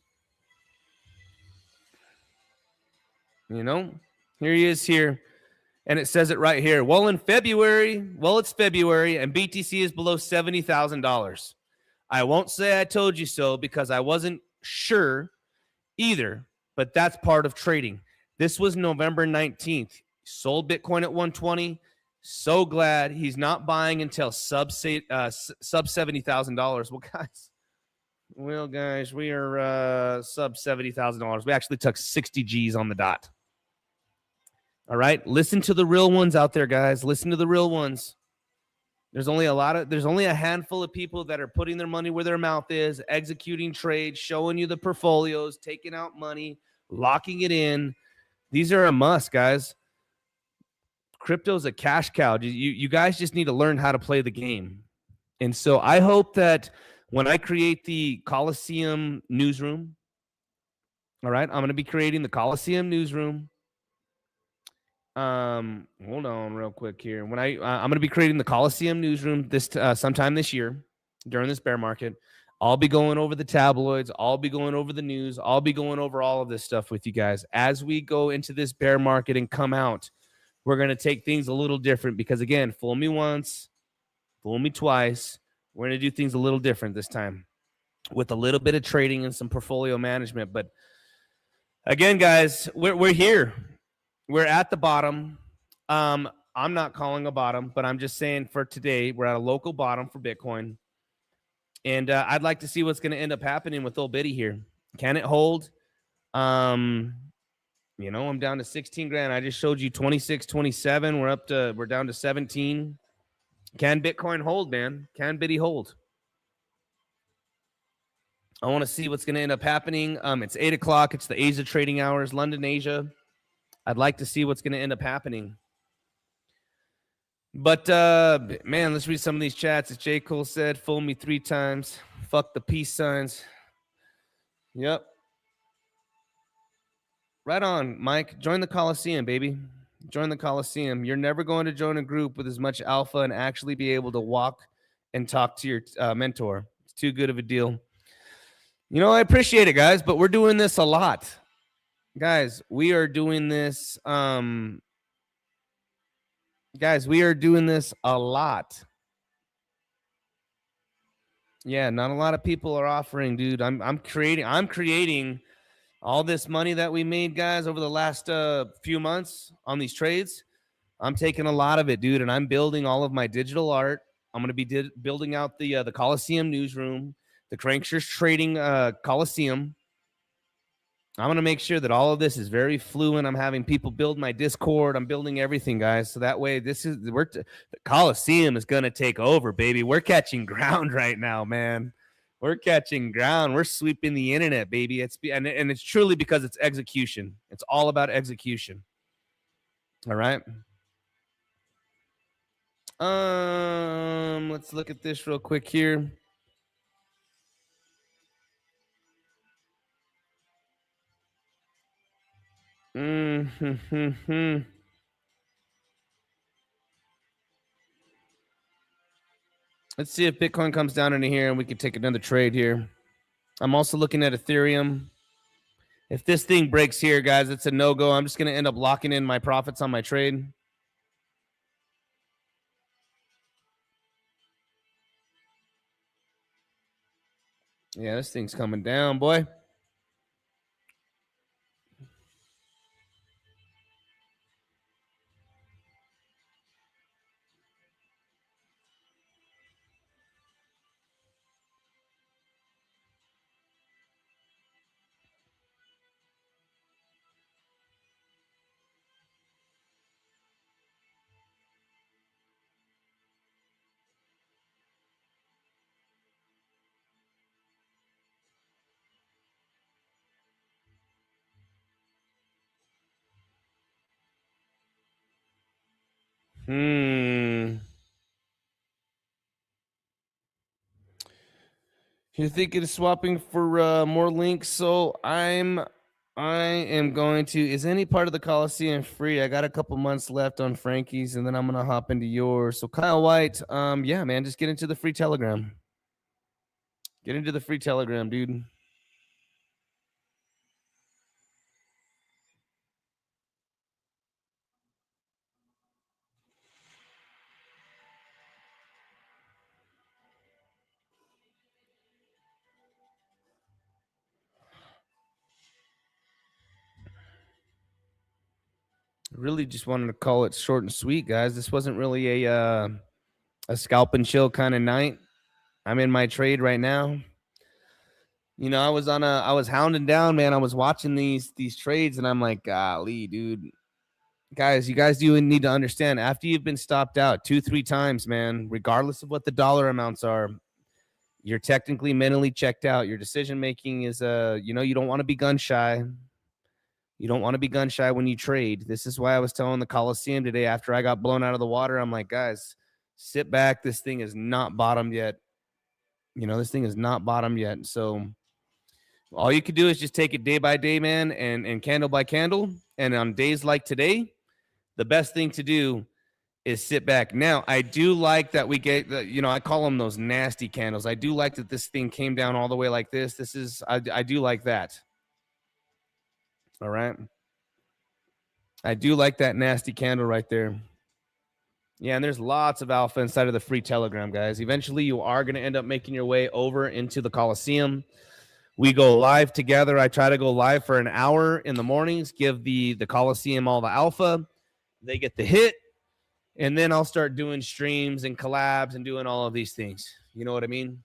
You know, here he is here. And it says it right here. Well, in February, it's February, and BTC is below $70,000. I won't say I told you so because I wasn't sure either, but that's part of trading. This was November 19th. Sold Bitcoin at 120. So glad he's not buying until sub $70,000. Well, guys, we are sub $70,000. We actually took 60 G's on the dot. All right, listen to the real ones out there, guys. Listen to the real ones. There's only a handful of people that are putting their money where their mouth is, executing trades, showing you the portfolios, taking out money, locking it in. These are a must, guys. Crypto's a cash cow. You guys just need to learn how to play the game. And so I hope that when I create the Coliseum newsroom, all right, I'm going to be creating the Coliseum newsroom. Hold on real quick here. When I'm going to be creating the Coliseum newsroom this sometime this year during this bear market. I'll be going over the tabloids. I'll be going over the news. I'll be going over all of this stuff with you guys as we go into this bear market and come out. We're going to take things a little different because, again, fool me once, fool me twice. We're going to do things a little different this time with a little bit of trading and some portfolio management. But again, guys, we're here. We're at the bottom. I'm not calling a bottom, but I'm just saying for today, we're at a local bottom for Bitcoin. And I'd like to see what's going to end up happening with old Biddy here. Can it hold? You know, I'm down to 16 grand. I just showed you 26, 27. We're down to 17. Can Bitcoin hold, man? Can Biddy hold? I want to see what's going to end up happening. It's 8 o'clock. It's the Asia trading hours, London, Asia. I'd like to see what's going to end up happening. But, man, let's read some of these chats. As J. Cole said, fool me 3 times. Fuck the peace signs. Yep. Right on, Mike. Join the Coliseum, baby. Join the Coliseum. You're never going to join a group with as much alpha and actually be able to walk and talk to your mentor. It's too good of a deal. You know, I appreciate it, guys, but we're doing this a lot. Guys, we are doing this. Guys, we are doing this a lot. Yeah, not a lot of people are offering, dude. I'm creating all this money that we made, guys, over the last few months on these trades. I'm taking a lot of it, dude, and I'm building all of my digital art. I'm going to be building out the Coliseum newsroom, the Cranksters Trading Coliseum. I'm going to make sure that all of this is very fluent. I'm having people build my Discord. I'm building everything, guys. So that way the Coliseum is going to take over, baby. We're catching ground right now, man. We're catching ground. We're sweeping the internet, baby. And it's truly because it's execution. It's all about execution. All right. Let's look at this real quick here. Let's see if Bitcoin comes down into here and we can take another trade here. I'm also looking at Ethereum. If this thing breaks here, guys, it's a no-go. I'm just going to end up locking in my profits on my trade. Yeah, this thing's coming down, boy. You're thinking of swapping for more links, so I am going to. Is any part of the Coliseum free? I got a couple months left on Frankie's, and then I'm gonna hop into yours. So Kyle White, yeah, man, just get into the free Telegram. Get into the free Telegram, dude. Really just wanted to call it short and sweet, guys. This wasn't really a scalp and chill kind of night. I'm in my trade right now. You know, I was hounding down, man. I was watching these trades, and I'm like, golly, dude. Guys, you guys do need to understand, after you've been stopped out 2-3 times, man, regardless of what the dollar amounts are, you're technically mentally checked out. Your decision making is you know, you don't want to be gun shy. You don't want to be gun shy when you trade. This is why I was telling the Coliseum today after I got blown out of the water. I'm like, guys, sit back. This thing is not bottomed yet. You know, this thing is not bottomed yet. So all you could do is just take it day by day, man, and candle by candle. And on days like today, the best thing to do is sit back. Now, I do like that we get, you know, I call them those nasty candles. I do like that this thing came down all the way like this. This is, I do like that. All right. I do like that nasty candle right there. Yeah, and there's lots of alpha inside of the free Telegram, guys. Eventually, you are going to end up making your way over into the Coliseum. We go live together. I try to go live for an hour in the mornings, give the Coliseum all the alpha. They get the hit, and then I'll start doing streams and collabs and doing all of these things. You know what I mean?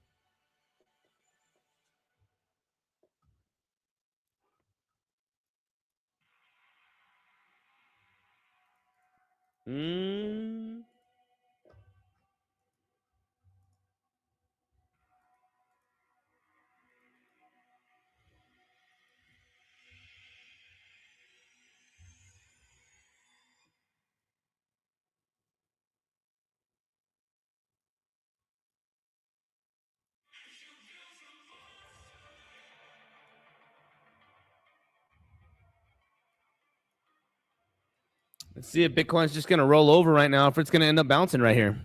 Let's see if Bitcoin's just going to roll over right now, if it's going to end up bouncing right here.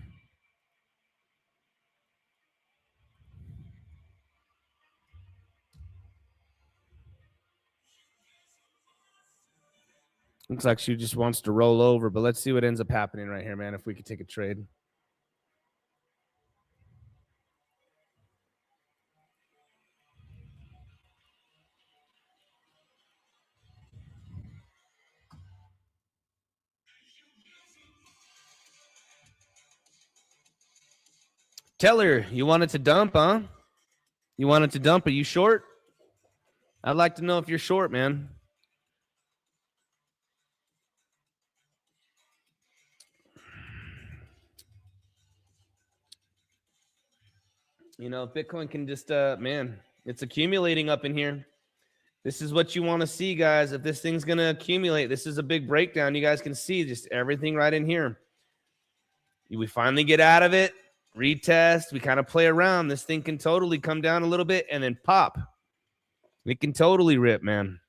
Looks like she just wants to roll over, but let's see what ends up happening right here, man, if we could take a trade. Teller, you wanted to dump, huh? You wanted to dump. Are you short? I'd like to know if you're short, man. You know, Bitcoin can just, man, it's accumulating up in here. This is what you want to see, guys. If this thing's going to accumulate, this is a big breakdown. You guys can see just everything right in here. We finally get out of it, retest. We kind of play around. This thing can totally come down a little bit and then pop. It can totally rip, man.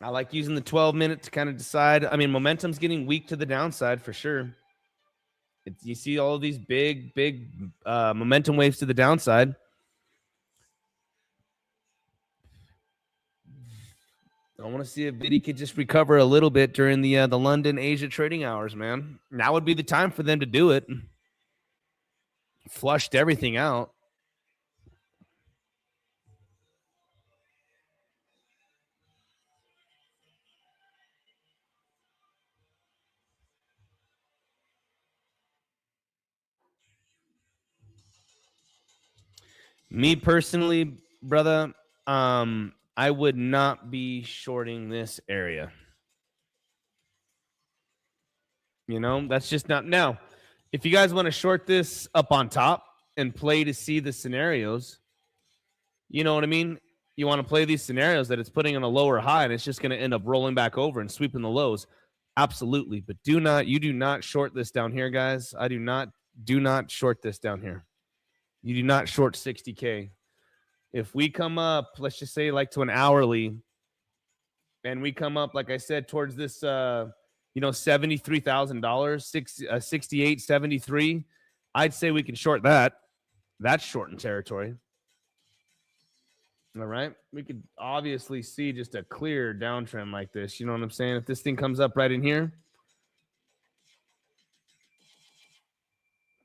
I like using the 12-minute to kind of decide. I mean, momentum's getting weak to the downside for sure. You see all of these big momentum waves to the downside. I want to see if Biddy could just recover a little bit during the London Asia trading hours, man. Now would be the time for them to do it. Flushed everything out. Me personally, brother, I would not be shorting this area. You know, that's just not. Now, if you guys want to short this up on top and play to see the scenarios, you know what I mean? You want to play these scenarios that it's putting on a lower high and it's just going to end up rolling back over and sweeping the lows. Absolutely, but you do not short this down here, guys. Do not short this down here. You do not short 60K. If we come up, let's just say like to an hourly, and we come up, like I said, towards this $73,000, 68.73, I'd say we can short that. That's short in territory. All right. We could obviously see just a clear downtrend like this. You know what I'm saying? If this thing comes up right in here,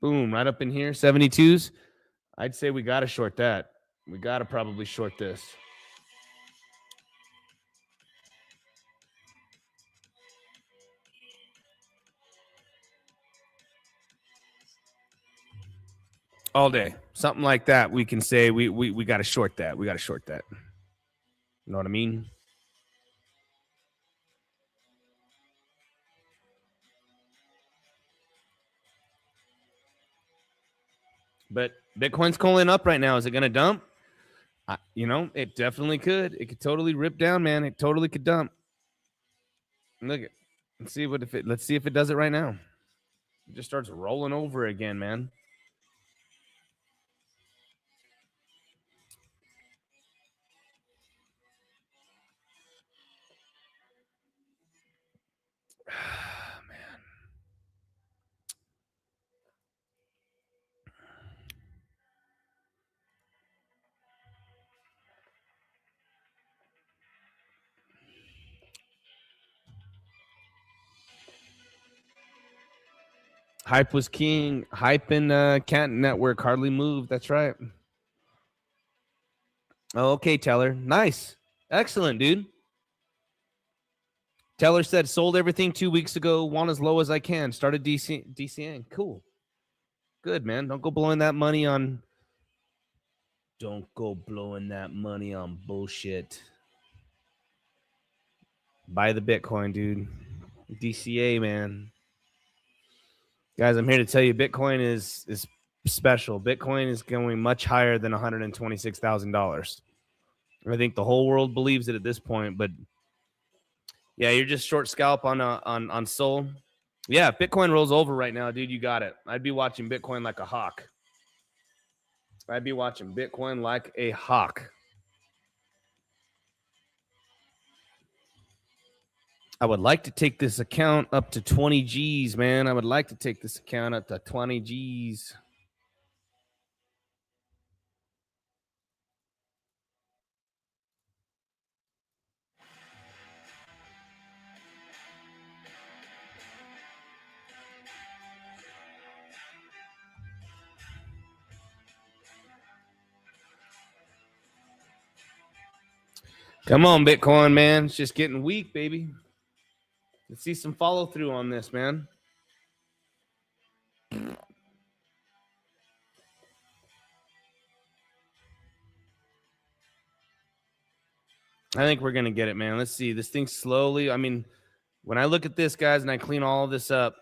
boom, right up in here, 72s, I'd say we got to short that. We got to probably short this. All day. Something like that. We can say we got to short that. We got to short that. You know what I mean? But Bitcoin's calling up right now. Is it going to dump? It definitely could. It could totally rip down, man. It totally could dump. Look at. Let's see if it does it right now. It just starts rolling over again, man. Man. Hype was king. Hype and Canton Network hardly moved. That's right. Oh, okay, Teller. Nice. Excellent, dude. Teller said, sold everything 2 weeks ago. Want as low as I can. Started DCing. Cool. Good, man. Don't go blowing that money on bullshit. Buy the Bitcoin, dude. DCA, man. Guys, I'm here to tell you Bitcoin is special. Bitcoin is going much higher than $126,000. I think the whole world believes it at this point, but yeah, you're just short scalp on Sol. Yeah, if Bitcoin rolls over right now, dude, you got it. I'd be watching Bitcoin like a hawk. I'd be watching Bitcoin like a hawk. I would like to take this account up to 20 G's, man. I would like to take this account up to 20 G's. Come on, Bitcoin, man. It's just getting weak, baby. Let's see some follow through on this, man. I think we're going to get it, man. Let's see. This thing slowly. I mean, when I look at this, guys, and I clean all of this up,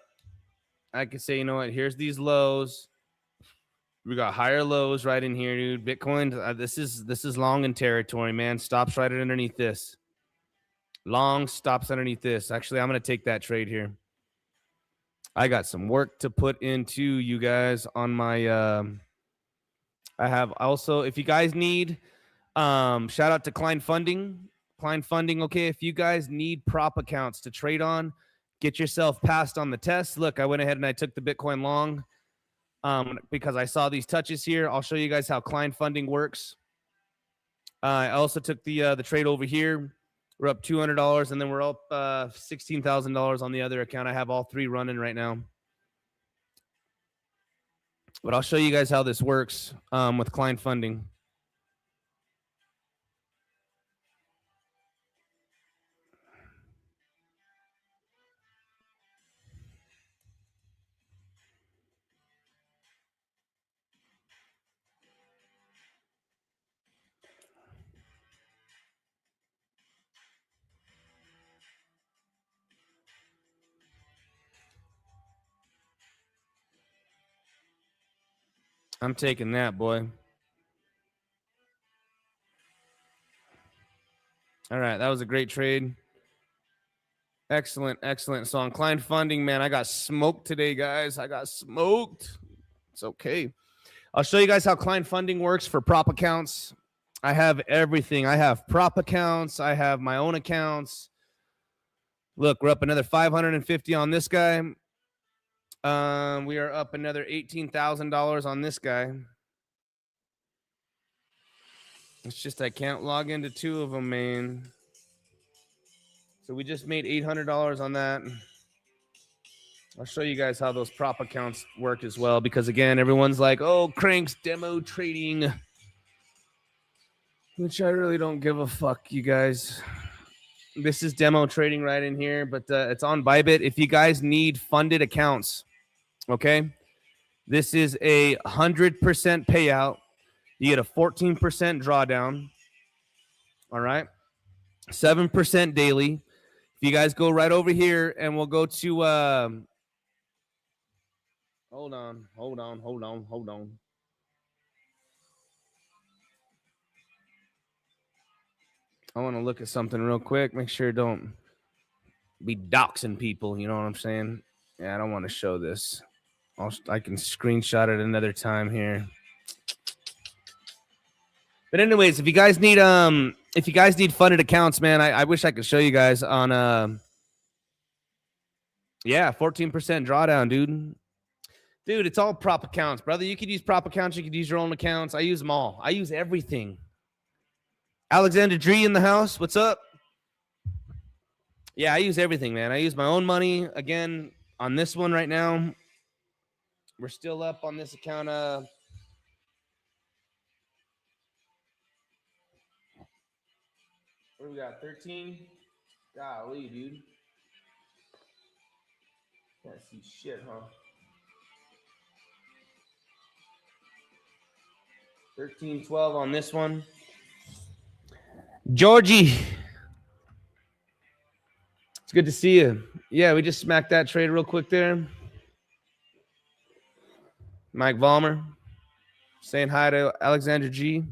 I can say, you know what? Here's these lows. We got higher lows right in here, dude. Bitcoin, this is long in territory, man. Stops right underneath this. Long stops underneath this. Actually, I'm going to take that trade here. I got some work to put into, you guys, on my I have also, if you guys need shout out to Klein Funding. Okay, if you guys need prop accounts to trade on, get yourself passed on the test. Look, I went ahead and I took the Bitcoin long because I saw these touches here. I'll show you guys how Klein Funding works. I also took the trade over here. We're up $200, and then we're up $16,000 on the other account. I have all three running right now. But I'll show you guys how this works with Klein Funding. I'm taking that, boy. All right, that was a great trade. Excellent, excellent. So on client funding, man, I got smoked today, guys. I got smoked. It's okay. I'll show you guys how client funding works for prop accounts. I have everything. I have prop accounts. I have my own accounts. Look, we're up another 550 on this guy. We are up another $18,000 on this guy. It's just I can't log into two of them, man. So we just made $800 on that. I'll show you guys how those prop accounts work as well, because again, everyone's like, oh, Crank's demo trading, which I really don't give a fuck, you guys. This is demo trading right in here, but it's on Bybit. If you guys need funded accounts, okay, this is a 100% payout. You get a 14% drawdown. All right, 7% daily. If you guys go right over here, and we'll go to hold on. I want to look at something real quick. Make sure don't be doxing people. You know what I'm saying? Yeah, I don't want to show this. I can screenshot it another time here. But anyways, if you guys need funded accounts, man, I wish I could show you guys on yeah, 14% drawdown, dude. Dude, it's all prop accounts, brother. You could use prop accounts. You could use your own accounts. I use them all. I use everything. Alexander Dree in the house. What's up? Yeah, I use everything, man. I use my own money. Again, on this one right now, we're still up on this account. What do we got? 13? Golly, dude. Can't see shit, huh? 13, 12 on this one. Georgie. It's good to see you. Yeah, we just smacked that trade real quick there. Mike Vollmer saying hi to Alexander G.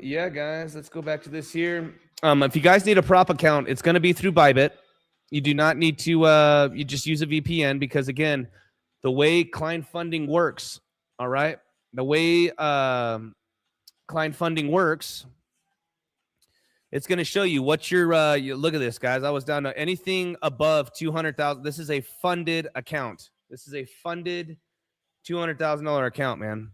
Yeah, guys, let's go back to this here. If you guys need a prop account, it's going to be through Bybit. You do not need to, you just use a VPN, because again, the way client funding works, all right? The way client funding works, it's going to show you what your, you look at this, guys. I was down to anything above 200,000. This is a funded account. This is a funded $200,000 account, man.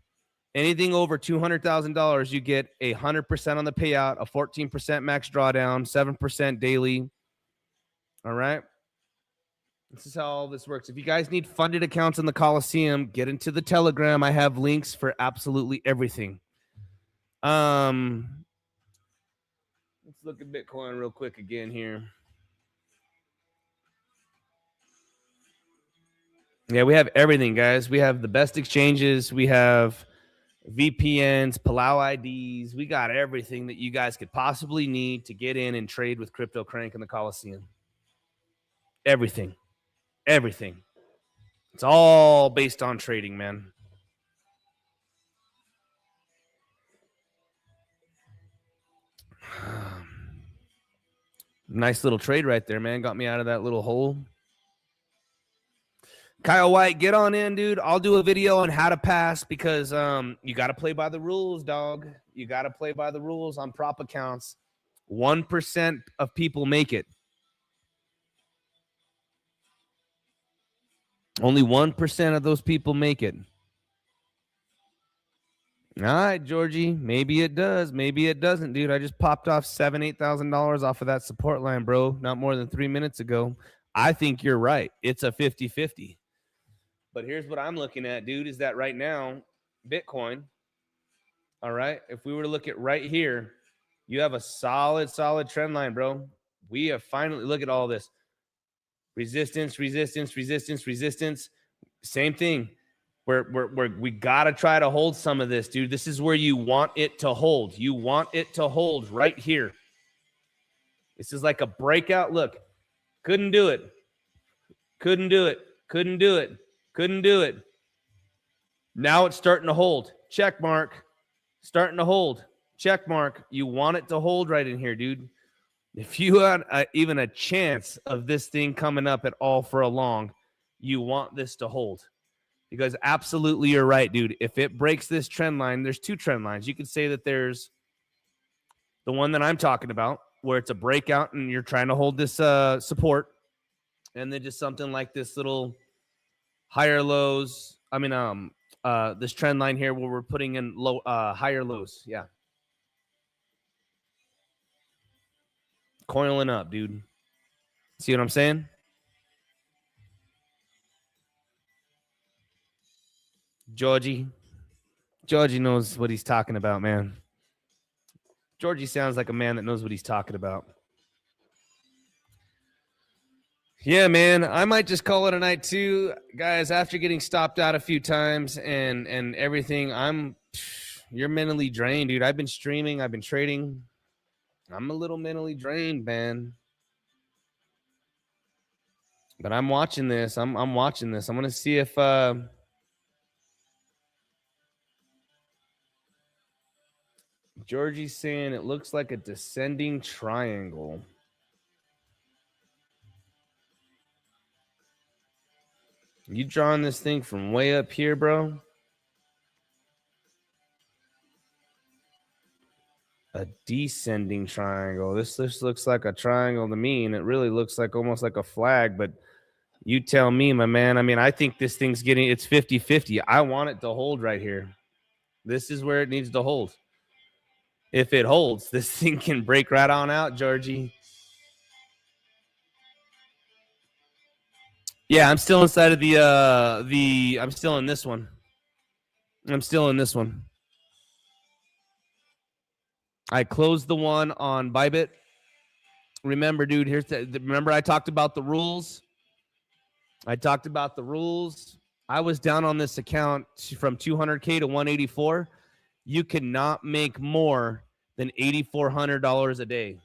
Anything over $200,000, you get 100% on the payout, a 14% max drawdown, 7% daily. All right. This is how all this works. If you guys need funded accounts in the Coliseum, get into the Telegram. I have links for absolutely everything. Let's look at Bitcoin real quick again here. Yeah, we have everything, guys. We have the best exchanges. We have VPNs, Palau IDs. We got everything that you guys could possibly need to get in and trade with CryptoCrank in the Coliseum. Everything. Everything. It's all based on trading, man. Nice little trade right there, man. Got me out of that little hole. Kyle White, get on in, dude. I'll do a video on how to pass, because you got to play by the rules, dog. You got to play by the rules on prop accounts. 1% of people make it. Only 1% of those people make it. All right, Georgie. Maybe it does. Maybe it doesn't, dude. I just popped off $7,000, $8,000 off of that support line, bro. Not more than 3 minutes ago. I think you're right. It's a 50-50. But here's what I'm looking at, dude, is that right now, Bitcoin, all right, if we were to look at right here, you have a solid trend line, bro. We have finally, look at all this. Resistance, resistance, resistance, resistance. Same thing. We got to try to hold some of this, dude. This is where you want it to hold. You want it to hold right here. This is like a breakout. Look, couldn't do it. Couldn't do it. Couldn't do it. Couldn't do it. Now it's starting to hold. Check mark. Starting to hold. Check mark. You want it to hold right in here, dude. If you had even a chance of this thing coming up at all for a long, you want this to hold. Because absolutely you're right, dude. If it breaks this trend line, there's two trend lines. You could say that there's the one that I'm talking about, where it's a breakout and you're trying to hold this support, and then just something like this little higher lows. I mean, this trend line here where we're putting in low, higher lows. Yeah. Coiling up, dude. See what I'm saying? Georgie knows what he's talking about, man. Georgie sounds like a man that knows what he's talking about. Yeah, man, I might just call it a night too, guys. After getting stopped out a few times and everything, you're mentally drained, dude. I've been streaming, I've been trading. I'm a little mentally drained, man. But I'm watching this. I'm watching this. I'm gonna see if Georgie's saying it looks like a descending triangle. You drawing this thing from way up here, bro? A descending triangle. This looks like a triangle to me, and it really looks like almost like a flag, but you tell me, my man. I mean, I think this thing's it's 50-50. I want it to hold right here. This is where it needs to hold. If it holds, this thing can break right on out, Georgie. Yeah, I'm still inside of I'm still in this one. I'm still in this one. I closed the one on Bybit. Remember, dude, remember I talked about the rules? I was down on this account from 200K to 184. You cannot make more than $8,400 a day,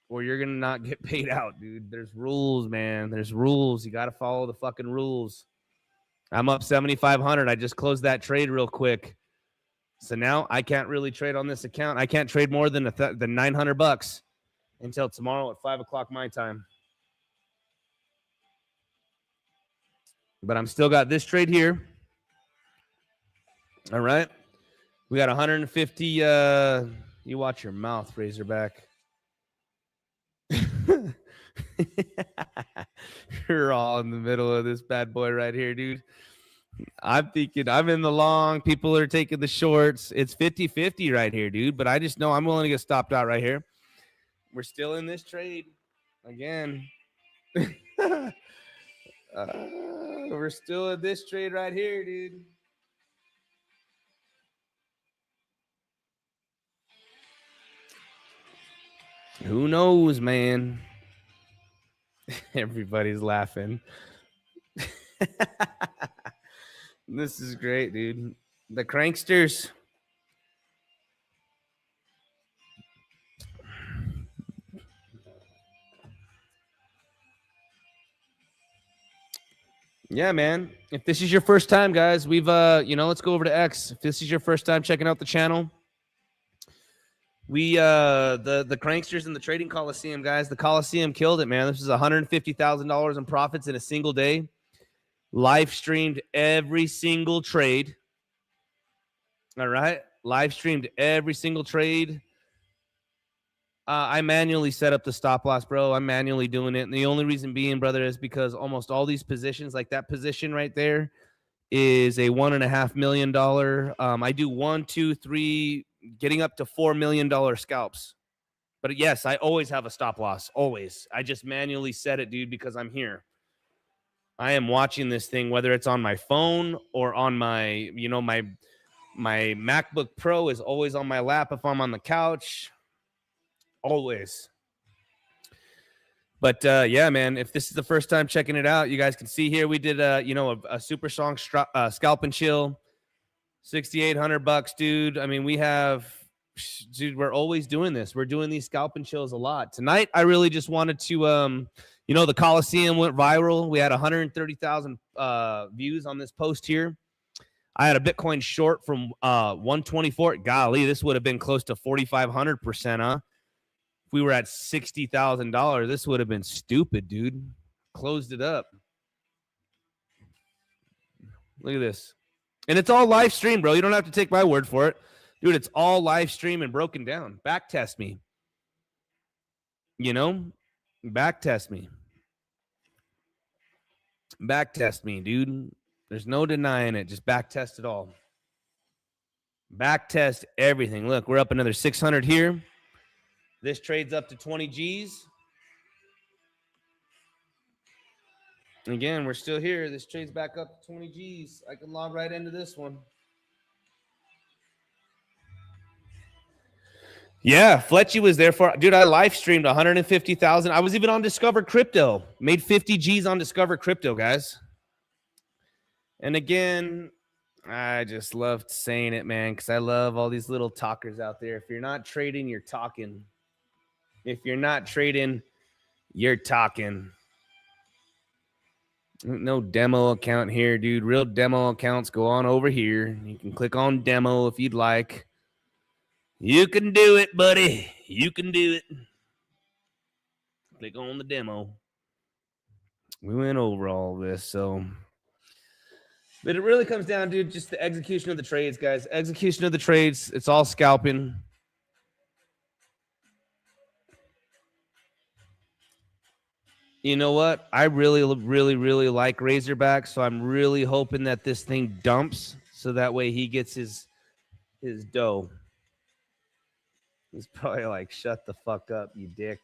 or you're going to not get paid out, dude. There's rules, man. There's rules. You got to follow the fucking rules. I'm up 7,500. I just closed that trade real quick. So now I can't really trade on this account. I can't trade more than $900 until tomorrow at 5 o'clock my time. But I'm still got this trade here. All right. We got 150. You watch your mouth, Razorback. You're all in the middle of this bad boy right here, dude. I'm thinking I'm in the long. People are taking the shorts. It's 50-50 right here, dude. But I just know I'm willing to get stopped out right here. We're still in this trade again. We're still in this trade right here, dude. Who knows, man? Everybody's laughing. This is great, dude. The cranksters. Yeah, man. If this is your first time, guys, let's go over to X. If this is your first time checking out the channel, the cranksters in the trading Coliseum, guys, the Coliseum killed it, man. This is $150,000 in profits in a single day. Live streamed every single trade. All right. Live streamed every single trade. I manually set up the stop loss, bro. I'm manually doing it. And the only reason being, brother, is because almost all these positions, like that position right there, is a $1.5 million. I do 1, 2, 3, getting up to $4 million scalps. But yes, I always have a stop loss. Always. I just manually set it, dude, because I'm here. I am watching this thing, whether it's on my phone or on my, my MacBook Pro is always on my lap if I'm on the couch. Always. But yeah, man, if this is the first time checking it out, you guys can see here we did a super strong scalp and chill, $6,800, dude. I mean, we're always doing this. We're doing these scalp and chills a lot. Tonight, I really just wanted to, the Coliseum went viral. We had 130,000 views on this post here. I had a Bitcoin short from 124. Golly, this would have been close to 4,500%, huh? If we were at $60,000, this would have been stupid, dude. Closed it up. Look at this. And it's all live stream, bro. You don't have to take my word for it. Dude, it's all live stream and broken down. Back test me. You know? Back test me. Back test me, dude. There's no denying it. Just back test it all. Back test everything. Look, we're up another 600 here. This trades up to 20 G's. Again, we're still here. This trades back up to 20 G's. I can log right into this one. Yeah, Fletchy was there for, dude, I live streamed 150,000. I was even on Discover Crypto. Made 50 G's on Discover Crypto, guys. And again, I just loved saying it, man, because I love all these little talkers out there. If you're not trading, you're talking. If you're not trading, you're talking. No demo account here, dude. Real demo accounts go on over here. You can click on demo if you'd like. You can do it, buddy. You can do it. Click on the demo. We went over all this, so. But it really comes down to just the execution of the trades, guys. Execution of the trades. It's all scalping. You know what? I really like Razorback, so I'm really hoping that this thing dumps so that way he gets his dough. He's probably like, shut the fuck up, you dick.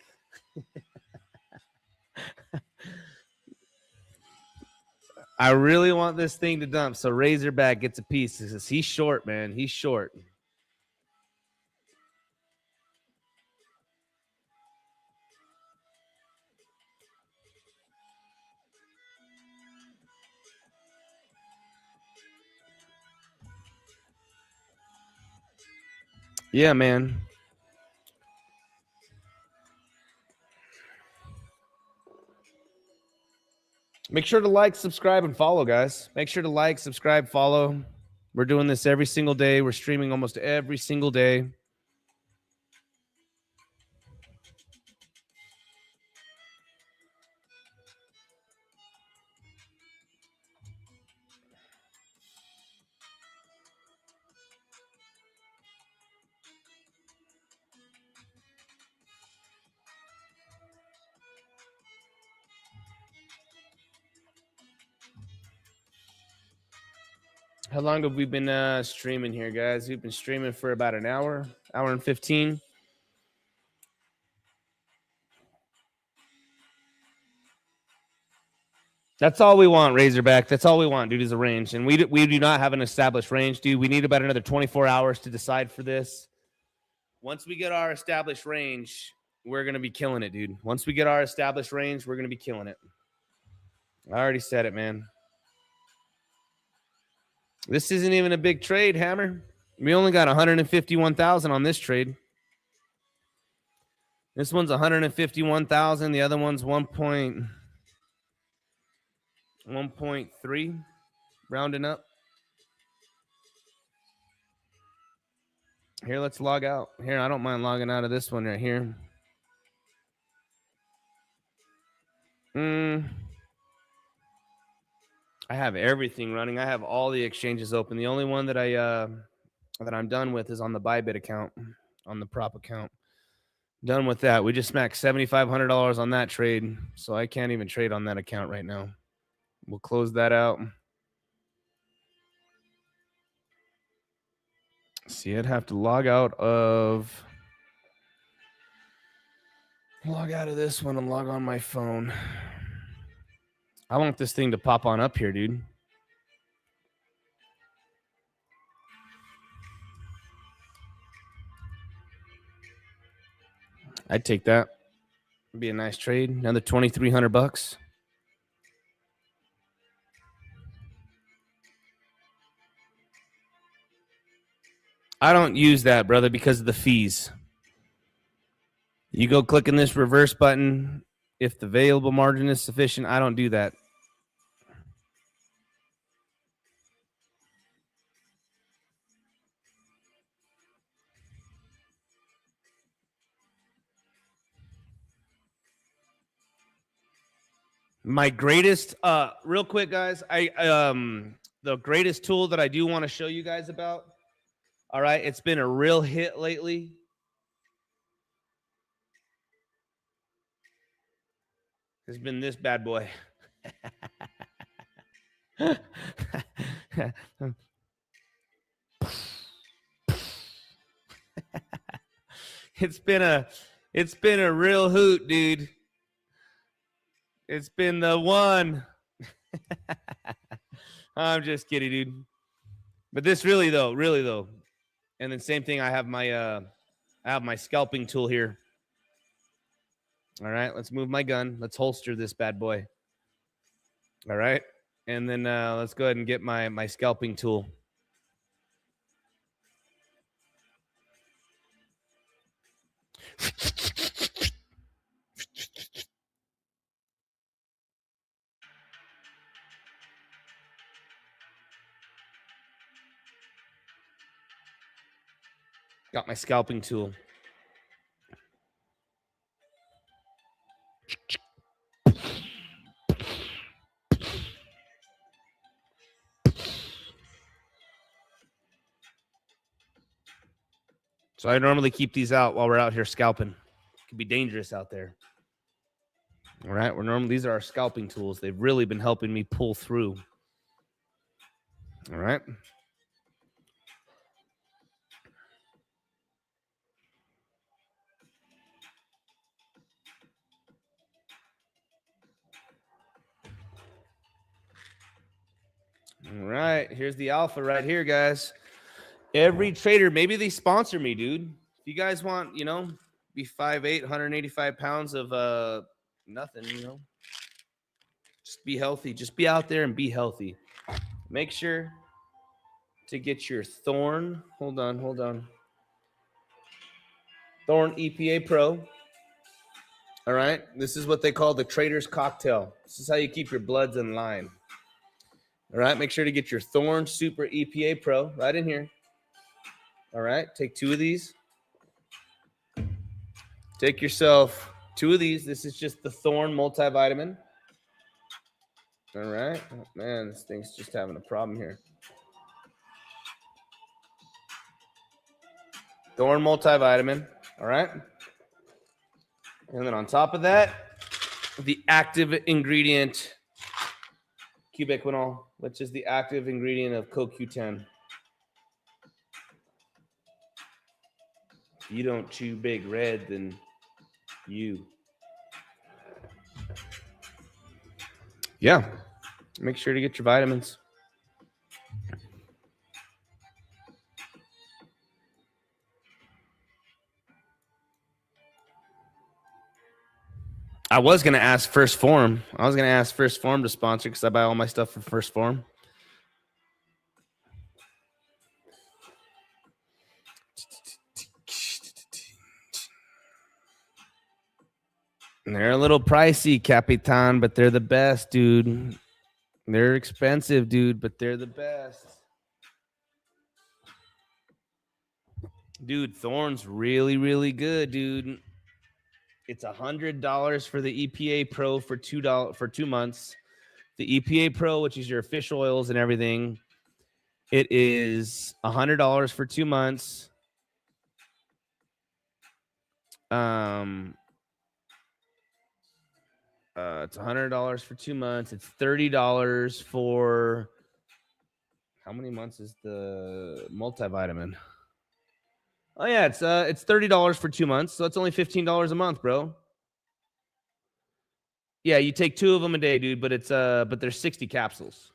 I really want this thing to dump so Razorback gets a piece. He's short, man. He's short. Yeah, man. Make sure to like, subscribe, and follow, guys. Make sure to like, subscribe, follow. We're doing this every single day. We're streaming almost every single day. How long have we been streaming here, guys? We've been streaming for about an hour and 15. That's all we want, Razorback. That's all we want, dude, is a range. And we do not have an established range, dude. We need about another 24 hours to decide for this. Once we get our established range, we're going to be killing it, dude. Once we get our established range, we're going to be killing it. I already said it, man. This isn't even a big trade, Hammer. We only got 151,000 on this trade. This one's 151,000. The other one's 1.3, rounding up. Here, let's log out. Here, I don't mind logging out of this one right here. I have everything running. I have all the exchanges open. The only one that I'm done with is on the Bybit account, on the prop account. Done with that. We just smacked $7,500 on that trade, so I can't even trade on that account right now. We'll close that out. See, I'd have to log out of this one and log on my phone. I want this thing to pop on up here, dude. I'd take that. It'd be a nice trade. Another $2,300. I don't use that, brother, because of the fees. You go clicking this reverse button. If the available margin is sufficient, I don't do that. My greatest, real quick, guys. The greatest tool that I do want to show you guys about. All right, it's been a real hit lately. It's been this bad boy. It's been a real hoot, dude. It's been the one. I'm just kidding, dude. But this really though. And then same thing, I have my scalping tool here. All right, let's move my gun. Let's holster this bad boy. All right. And then let's go ahead and get my scalping tool. Got my scalping tool. So I normally keep these out while we're out here scalping. It can be dangerous out there. All right, these are our scalping tools. They've really been helping me pull through. All right. All right, here's the alpha right here, guys. Every trader, maybe they sponsor me, dude. If you guys want, be 5'8", 185 pounds of nothing, just be healthy. Just be out there and be healthy. Make sure to get your Thorn. Hold on. Thorn EPA Pro. All right. This is what they call the trader's cocktail. This is how you keep your bloods in line. All right. Make sure to get your Thorn Super EPA Pro right in here. All right. Take 2 of these. Take yourself 2 of these. This is just the Thorn multivitamin. All right. Oh, man, this thing's just having a problem here. Thorn multivitamin. All right. And then on top of that, the active ingredient cubiquinol, which is the active ingredient of CoQ10. If you don't chew Big Red, then you. Yeah. Make sure to get your vitamins. I was going to ask First Form. To sponsor because I buy all my stuff from First Form. And they're a little pricey, Capitan, but they're the best, dude. They're expensive, dude, but they're the best. Dude, Thorn's really, really good, dude. It's $100 for the EPA Pro for $2 months. The EPA Pro, which is your fish oils and everything, it is $100 for 2 months. It's $100 for 2 months. It's $30 for how many months is the multivitamin? Oh yeah, it's $30 for 2 months, so it's only $15 a month, bro. Yeah, you take 2 of them a day, dude, but there's 60 capsules.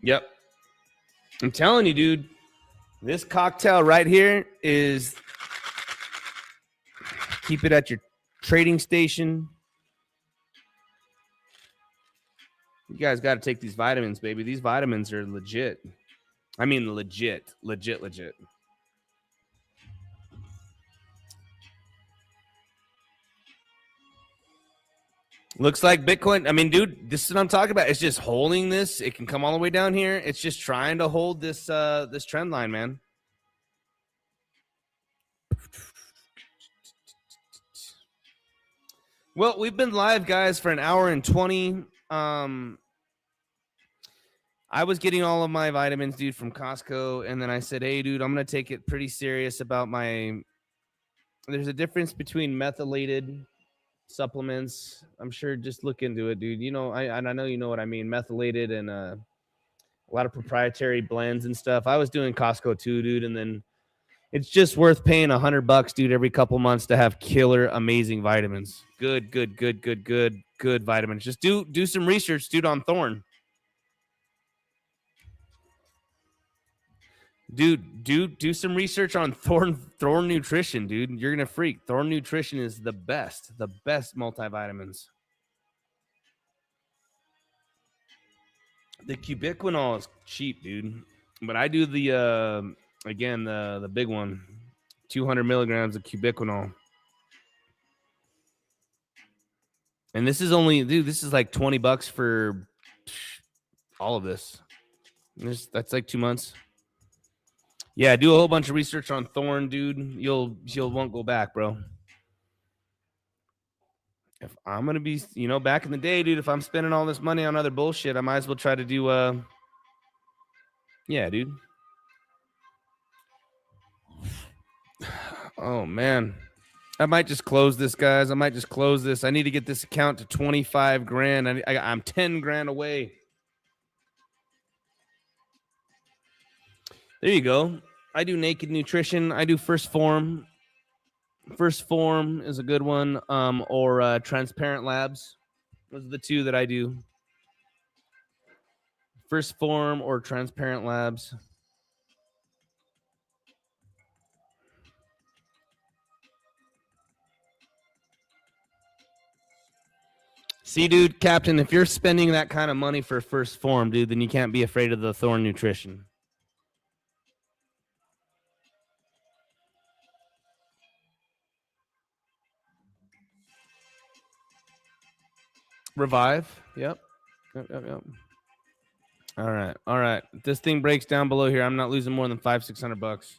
Yep. I'm telling you, dude, this cocktail right here is keep it at your trading station. You guys got to take these vitamins, baby. These vitamins are legit. I mean, legit. Looks like Bitcoin. I mean, dude, this is what I'm talking about. It's just holding this. It can come all the way down here. It's just trying to hold this this trend line, man. Well, we've been live, guys, for an hour and 20. I was getting all of my vitamins, dude, from Costco, and then I said, hey, dude, I'm going to take it pretty serious about my... There's a difference between methylated supplements. I'm sure, just look into it, dude. You know, I know you know what I mean. Methylated and a lot of proprietary blends and stuff. I was doing Costco too, dude, and then it's just worth paying $100, dude, every couple months to have killer, amazing vitamins. Good vitamins. Just do some research, dude, on Thorn. Dude, do some research on Thorn Nutrition, dude. You're gonna freak. Thorn Nutrition is the best multivitamins. The cubiquinol is cheap, dude, but I do the again the big one, 200 milligrams of cubiquinol, and this is only, dude, this is like $20 for all of this. That's like 2 months. Yeah, do a whole bunch of research on Thorn, dude. You'll won't go back, bro. If I'm gonna be, you know, back in the day, dude, if I'm spending all this money on other bullshit, I might as well try to do yeah, dude. Oh man, I might just close this, guys. I might just close this. I need to get this account to 25 grand. I'm 10 grand away. There you go. I do Naked Nutrition. I do First Form. First Form is a good one. Or Transparent Labs. Those are the two that I do. First Form or Transparent Labs. See, dude, Captain, if you're spending that kind of money for First Form, dude, then you can't be afraid of the Thorn Nutrition. Revive. Yep. All right. This thing breaks down below here. I'm not losing more than $500-600.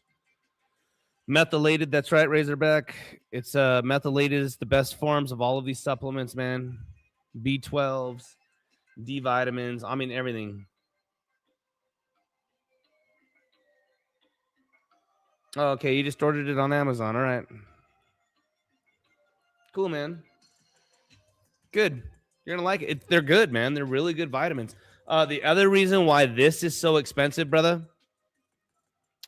Methylated. That's right, Razorback. It's methylated is the best forms of all of these supplements, man. B12s, D vitamins. I mean, everything. Oh, okay. You just ordered it on Amazon. All right. Cool, man. Good. You're going to like it. They're good, man. They're really good vitamins. The other reason why this is so expensive, brother,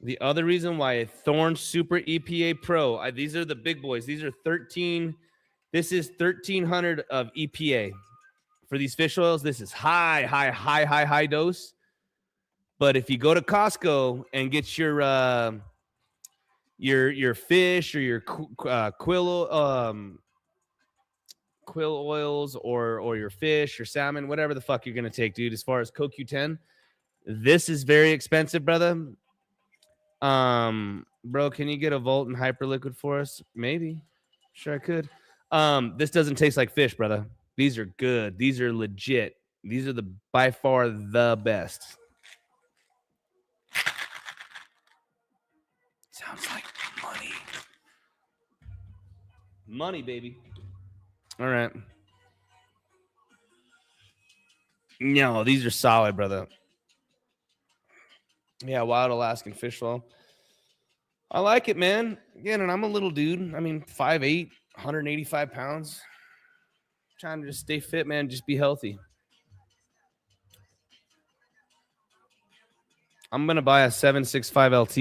the other reason why Thorn Super EPA Pro, these are the big boys. These are 13. This is 1,300 of EPA. For these fish oils, this is high dose. But if you go to Costco and get your fish or your quill oils or your fish or salmon, whatever the fuck you're gonna take, dude, as far as CoQ10, this is very expensive, brother. Bro, can you get a Volt and Hyperliquid for us? Maybe. Sure I could. This doesn't taste like fish, brother. These are good. These are legit. These are by far the best. Sounds like money. Money, baby. All right. No, these are solid, brother. Yeah, wild Alaskan fish oil. I like it, man. Again, and I'm a little dude. I mean, 5'8", 185 pounds. Trying to just stay fit, man. Just be healthy. I'm going to buy a 765 LT.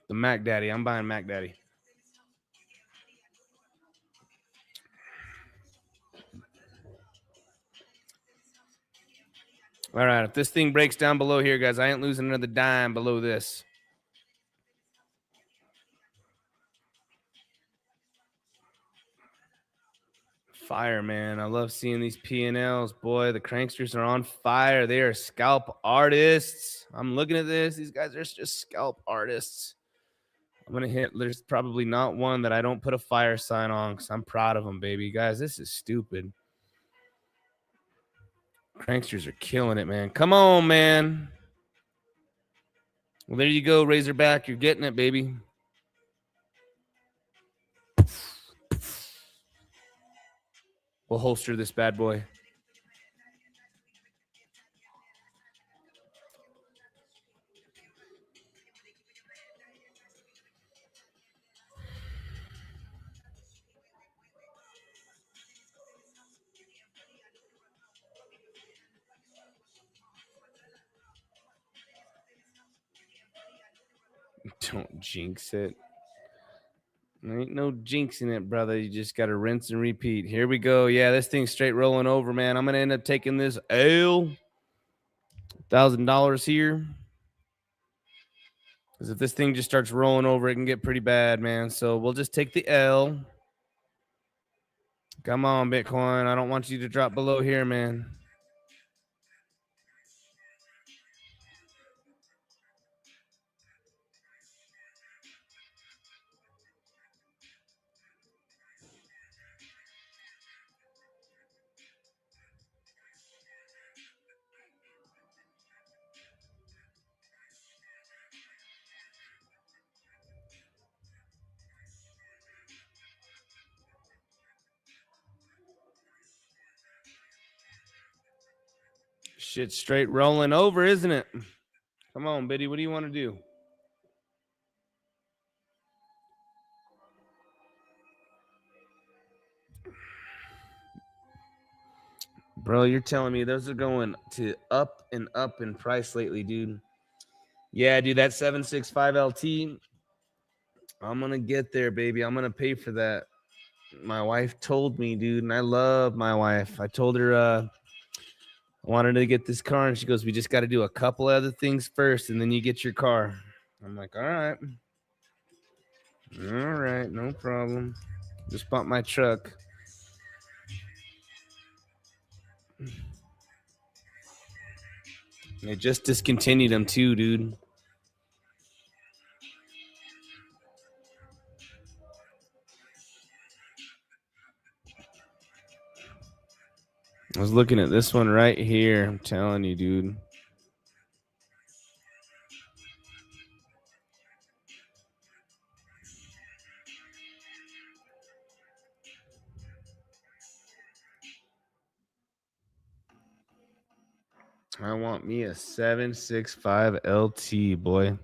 The Mac Daddy. I'm buying Mac Daddy. All right. If this thing breaks down below here, guys, I ain't losing another dime below this. Fire, man. I love seeing these P&Ls. Boy, the cranksters are on fire. They are scalp artists. I'm looking at this. These guys are just scalp artists. I'm going to hit. There's probably not one that I don't put a fire sign on because I'm proud of them, baby. Guys, this is stupid. Cranksters are killing it, man. Come on, man. Well, there you go, Razorback. You're getting it, baby. We'll holster this bad boy. Don't jinx it. There ain't no jinxing it, brother. You just got to rinse and repeat. Here we go. Yeah, this thing's straight rolling over, man. I'm going to end up taking this L. $1,000 here. Because if this thing just starts rolling over, it can get pretty bad, man. So we'll just take the L. Come on, Bitcoin. I don't want you to drop below here, man. Shit straight rolling over, isn't it? Come on, Biddy. What do you want to do? Bro, you're telling me those are going to up and up in price lately, dude. Yeah, dude, that 765 LT. I'm going to get there, baby. I'm going to pay for that. My wife told me, dude, and I love my wife. I told her I wanted to get this car, and she goes, we just got to do a couple other things first, and then you get your car. I'm like, all right. All right, no problem. Just bought my truck. They just discontinued them too, dude. I was looking at this one right here. I'm telling you, dude. I want me a 765 LT, boy.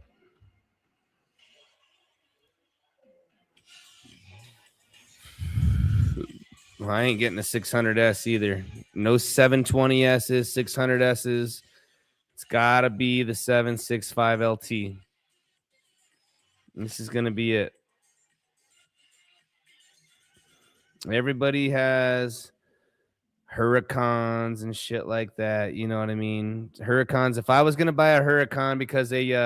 Well, I ain't getting a 600S either. No 720Ss, 600Ss. It's got to be the 765 LT. This is going to be it. Everybody has Huracans and shit like that. You know what I mean? Huracans. If I was going to buy a Huracan because they,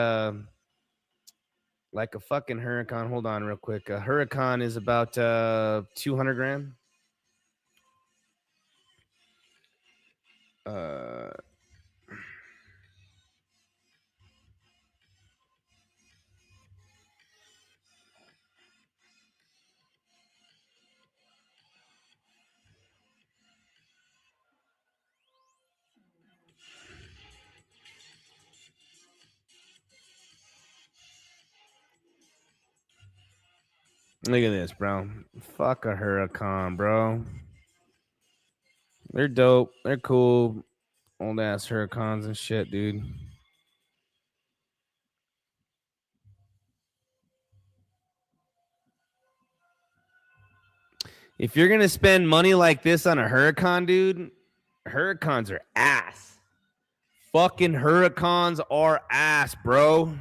like a fucking Huracan. Hold on real quick. A Huracan is about 200 grand. Look at this, bro. Fuck a Huracan, bro. They're dope. They're cool. Old ass Huracans and shit, dude. If you're gonna spend money like this on a Huracan, dude, Huracans are ass. Fucking Huracans are ass, bro.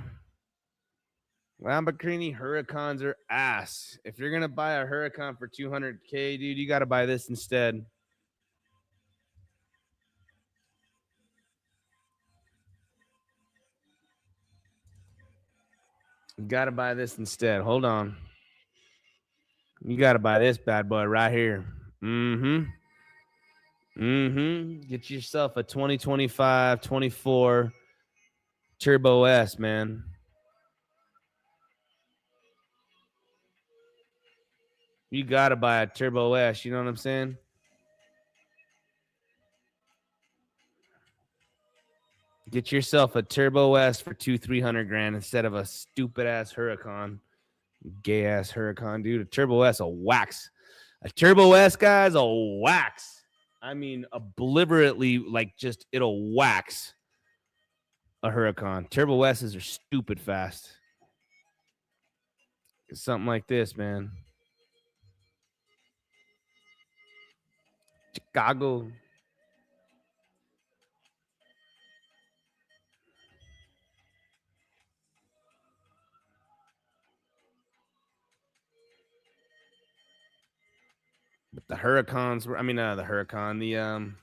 Lamborghini Huracans are ass. If you're gonna buy a Huracan for 200K, dude, you gotta buy this instead. You gotta buy this instead. Hold on. You gotta buy this bad boy right here. Get yourself a 2025, 24 Turbo S, man. You gotta buy a Turbo S. You know what I'm saying? Get yourself a Turbo S for $200-300 grand instead of a stupid ass Huracan, gay ass Huracan, dude. A Turbo S will wax. A Turbo S, guys, will wax. I mean, obliterately, like just it'll wax a Huracan. Turbo S's are stupid fast. It's something like this, man. Chicago. But the Huracans were, I mean, the Huracan,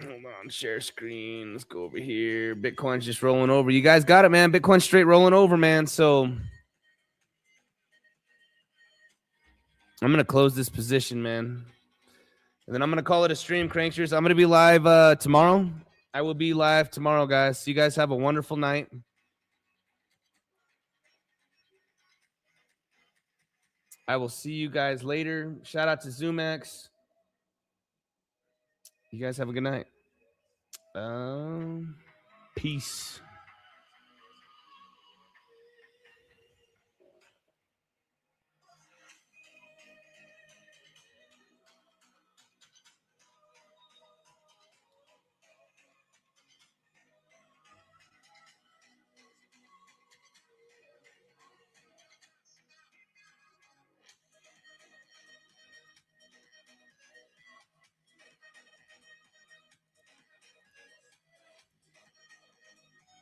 hold on, share screen. Let's go over here. Bitcoin's just rolling over. You guys got it, man. Bitcoin's straight rolling over, man. So I'm gonna close this position, man. And then I'm gonna call it a stream, Cranksters. I'm gonna be live tomorrow. I will be live tomorrow, guys. So you guys have a wonderful night. I will see you guys later. Shout out to zoomex. You guys have a good night. Peace.